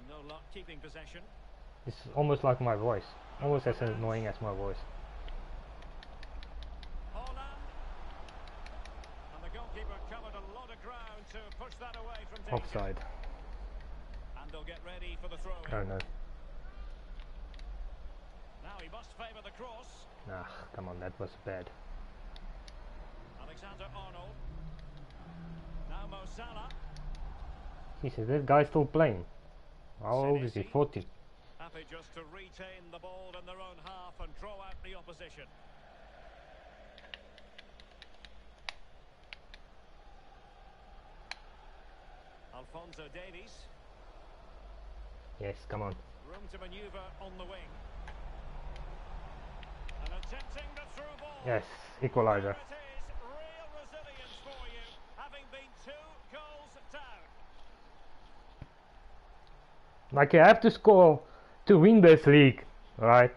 No luck keeping possession. It's almost like my voice. Almost as annoying as my voice. And the goalkeeper covered a lot of ground to push that away from danger. Offside. And they'll get ready for the throw. Oh no. Now he must favour the cross. Ah, come on, that was bad. Alexander Arnold. Now Mo Salah. Jesus, this guy's still playing. How old is he? 40. Happy just to retain the ball in their own half and draw out the opposition. Alphonso Davies. Yes, come on. Room to manoeuvre on the wing. And attempting the through ball. Yes, equalizer. There it is. Real resilience for you, having been 2 goals down. Like you have to score to win this league, right?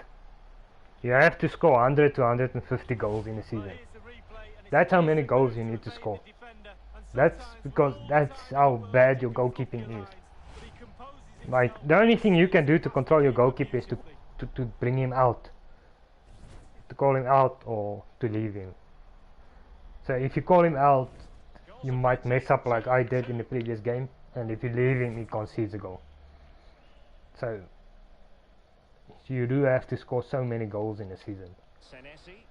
You have to score 100 to 150 goals in a season. That's how many goals you need to score. That's because that's how bad your goalkeeping is. Like the only thing you can do to control your goalkeeper is to bring him out, to call him out or to leave him. So if you call him out, you might mess up like I did in the previous game, and if you leave him, he concedes a goal. So you do have to score so many goals in a season. Senesi.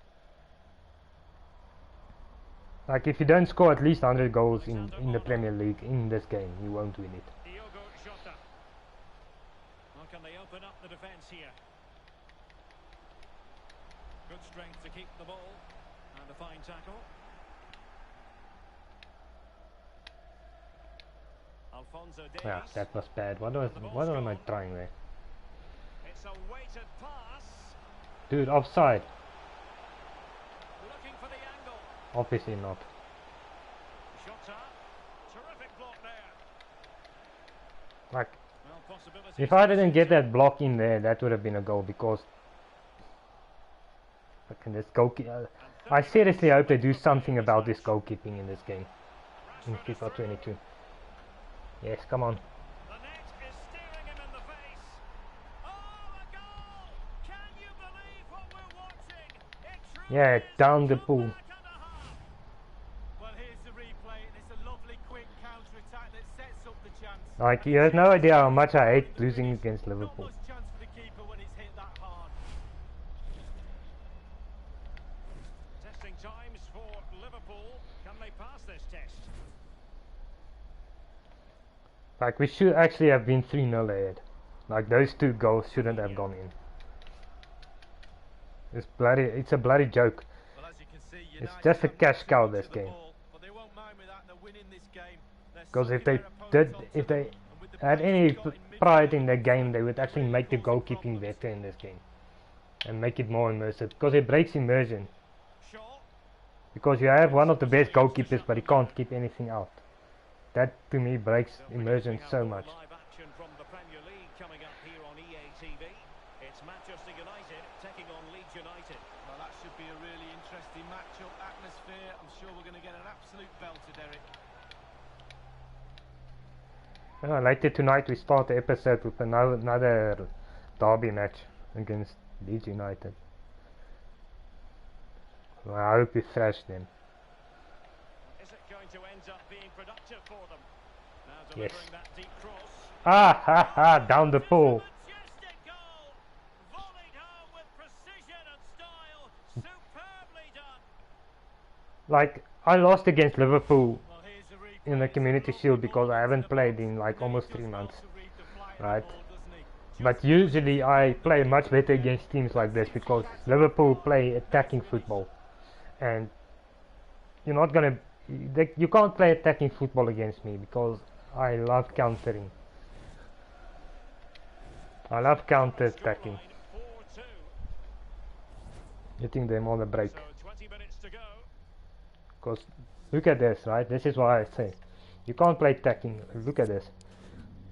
Like if you don't score at least 100 goals in the Premier League in this game, you won't win it. Diogo Jota. How can they open up the defence here? Good strength to keep the ball. And a fine tackle. Alphonso Davies. Yeah, that was bad. What am I trying there? It's a weighted pass. Dude, offside. Looking for the angle. Obviously not. Jota. Terrific block there. Like, Well, possibilities. if I didn't get that block in there, that would have been a goal because this goalkeeper. I seriously hope they do something about this goalkeeping in this game in FIFA 22. Yes, come on. The net is staring him in the face. Oh, a goal! Can you believe what we're watching? It truly Yeah, is down the a pool. comeback and a half. Well, here's the replay, and it's a lovely quick counter-attack that sets up the chance. Like, you have no idea how much I hate losing against Not Liverpool. much chance for the keeper when it's hit that hard. Testing times for Liverpool. Can they pass this test? Like, we should actually have been 3-0 ahead. Like, those 2 goals shouldn't have gone in. It's a bloody joke. Well, as you can see, It's United just a have cash cow, much this of the game. ball, but they won't mind with that. They're winning this game. They're Because if they sucking their opponents if they onto them, and with the had pace any they've got in pride midfield, in their game, they would actually make the goalkeeping better in this game. And make it more immersive. Because it breaks immersion. Shaw. Because you have one of the best goalkeepers, but he can't keep anything out. That, to me, breaks immersion so much. Live action from the Premier League coming up here on EA TV. It's Manchester United taking on Leeds United. Well, that should be a really interesting match-up atmosphere. I'm sure we're going to get an absolute belter, Derek. Later tonight we start the episode with another derby match against Leeds United. Well, I hope we thrash them. Is it going to end up being productive for them? Now Yes. delivering that deep cross. Ah ha ha! Down the pool. Majestic goal! Volleyed home with precision like I lost against Liverpool Well, here's the replay. in the Community Shield because I haven't played in like almost 3 months, right? But usually I play much better against teams like this because Liverpool play attacking football, and you're not gonna, you can't play attacking football against me because I love countering. I love counter attacking, hitting them on the break. So 20 minutes to go. Because look at this, right? This is why I say you can't play attacking. Look at this.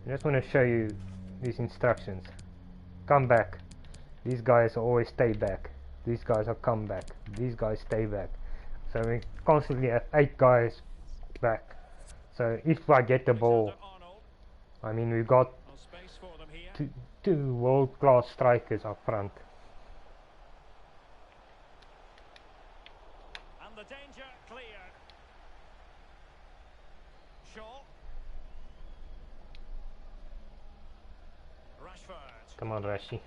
I just want to show you these instructions. Come back. These guys always stay back. These guys are come back. These guys stay back. So we constantly have 8 guys back. So if I get the ball, I mean we've got No space for them here. two world-class strikers up front. And the danger clear. Shaw. Rashford. Come on, Rashi.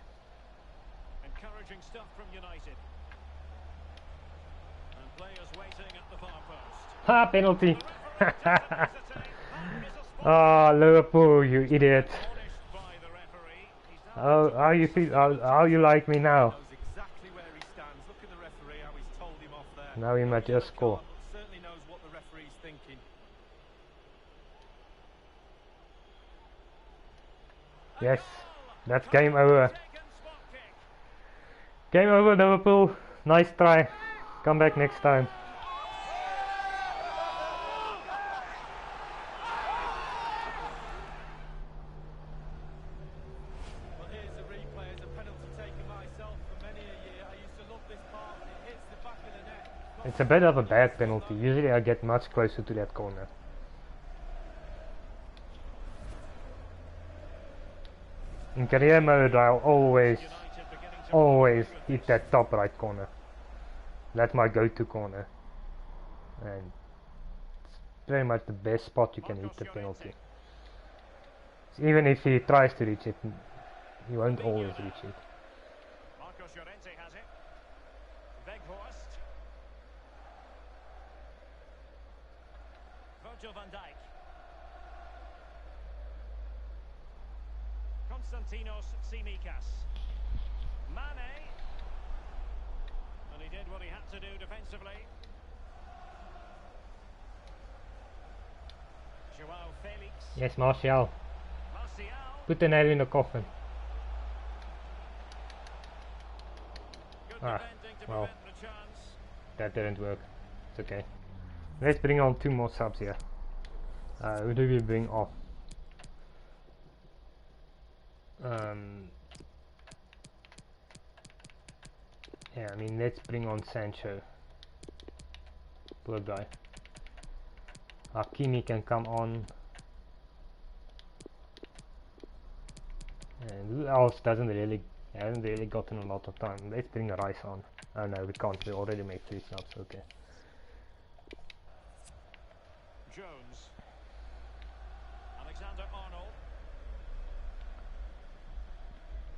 Encouraging stuff from United. And players waiting at the far post. Ha! Penalty! The referee takes the visiting. That is a spot. Ah, Liverpool, you idiot! Admonished by the referee. He's now How you feel? How you like me now? Knows exactly where he stands. Look at the referee, how he's told him off there. Now we might just score. Certainly knows what the referee's thinking. Yes, that's game over. taken spot kick. Game over, Liverpool. Nice try. Come back next time. Well, here's the replay. As a penalty taker myself for many a year, I used to love this part when it hits the back of the net. It's a bit of a bad penalty. Usually I get much closer to that corner. In career mode I'll always hit that top right corner. That's my go-to corner. And it's pretty much the best spot you can hit the penalty. So even if he tries to reach it, he won't always reach it. Marcos Llorente has it. Weghorst. Virgil van Dijk. Konstantinos Tsimikas. Mane. And he did what he had to do defensively. Joao Felix. Yes, Martial. Martial. Put the nail in the coffin. Good Ah, defending to well. prevent the chance. That didn't work. It's okay. Let's bring on 2 more subs here. Who do we bring off? Yeah, I mean, let's bring on Sancho. Poor guy. Hakimi can come on. And who else hasn't really gotten a lot of time? Let's bring Rice on. Oh no, we can't. We already made 3 subs. Okay. Jones. Alexander-Arnold.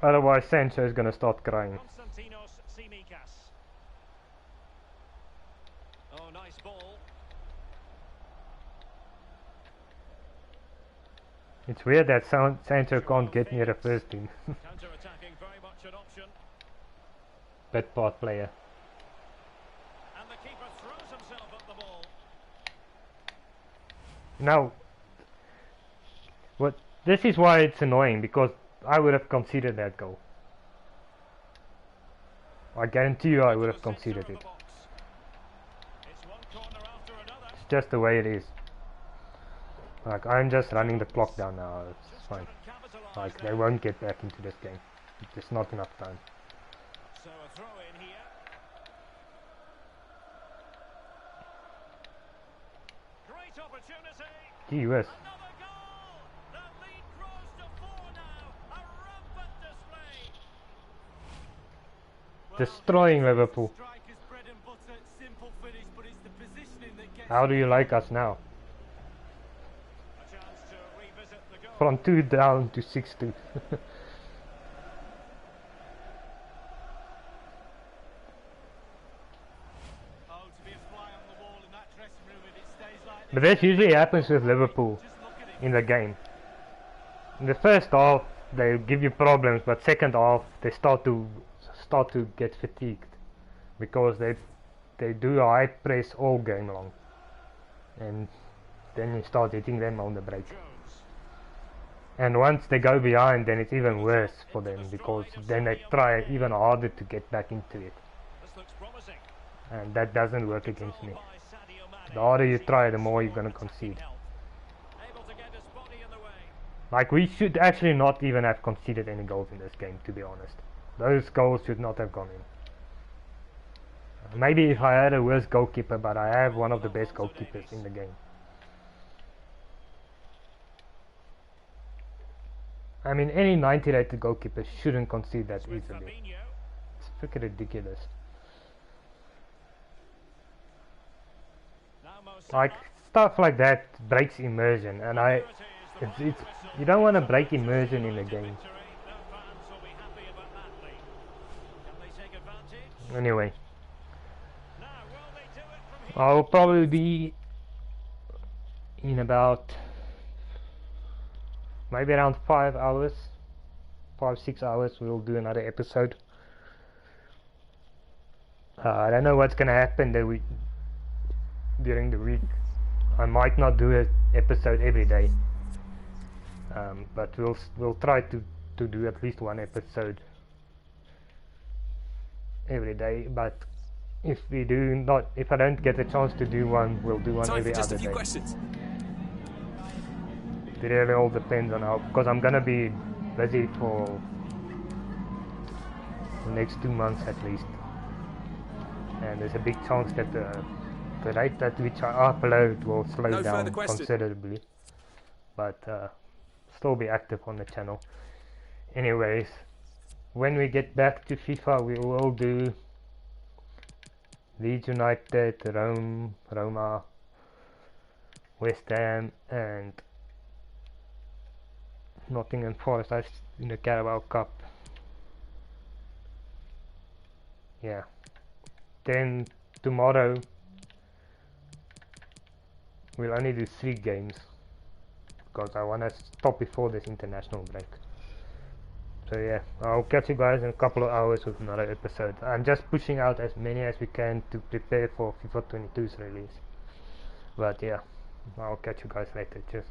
Otherwise, Sancho is gonna start crying. Konstantinos Tsimikas. Oh, nice ball. It's weird that Sancho can't get near the first team. Counter-attacking, very much an option. Bad part player. And the keeper throws himself at the ball. Now, this is why it's annoying, because I would have conceded that goal. I guarantee you I would have conceded it. It's one corner after another. It's just the way it is. Like, I'm just running the clock down now. It's fine. Couldn't capitalise Like, there. they won't get back into this game. There's not enough time. So a throw in here. Great opportunity. Gee whiz. Another goal. The lead grows to 4 now. A rampant display. Destroying Liverpool. Striker's bread and butter, simple finish, but it's the positioning that gets How do you like us now? A chance to revisit the goal. From 2 down to 6-2. Oh, to be a fly on the wall But that usually happens with Liverpool in the game. In the first half they give you problems, but second half they start to get fatigued because they do a high press all game long, and then you start hitting them on the break. And once they go behind, then it's even worse for them because then they try even harder to get back into it, and that doesn't work against me. The harder you try, the more you're gonna concede. Like, we should actually not even have conceded any goals in this game, to be honest. Those goals should not have gone in. Maybe if I had a worse goalkeeper, but I have one of the best goalkeepers in the game. I mean, any 90 rated goalkeeper shouldn't concede that easily. It's freaking ridiculous. Like, stuff like that breaks immersion, and it's you don't want to break immersion in the game. Anyway, I'll probably be in about maybe around 5 hours, 5-6 hours. We'll do another episode. I don't know what's gonna happen during the week. I might not do an episode every day, but we'll try to do at least one episode every day. But if I don't get a chance to do one, we'll do one every other day. It really all depends on how, because I'm gonna be busy for the next 2 months at least, and there's a big chance that the rate at which I upload will slow down considerably, but still be active on the channel. Anyways, when we get back to FIFA, we will do Leeds United, Roma, West Ham, and Nottingham Forest in the Carabao Cup. Yeah. Then tomorrow we'll only do 3 games because I want to stop before this international break. So yeah, I'll catch you guys in a couple of hours with another episode. I'm just pushing out as many as we can to prepare for FIFA 22's release. But yeah, I'll catch you guys later. Cheers.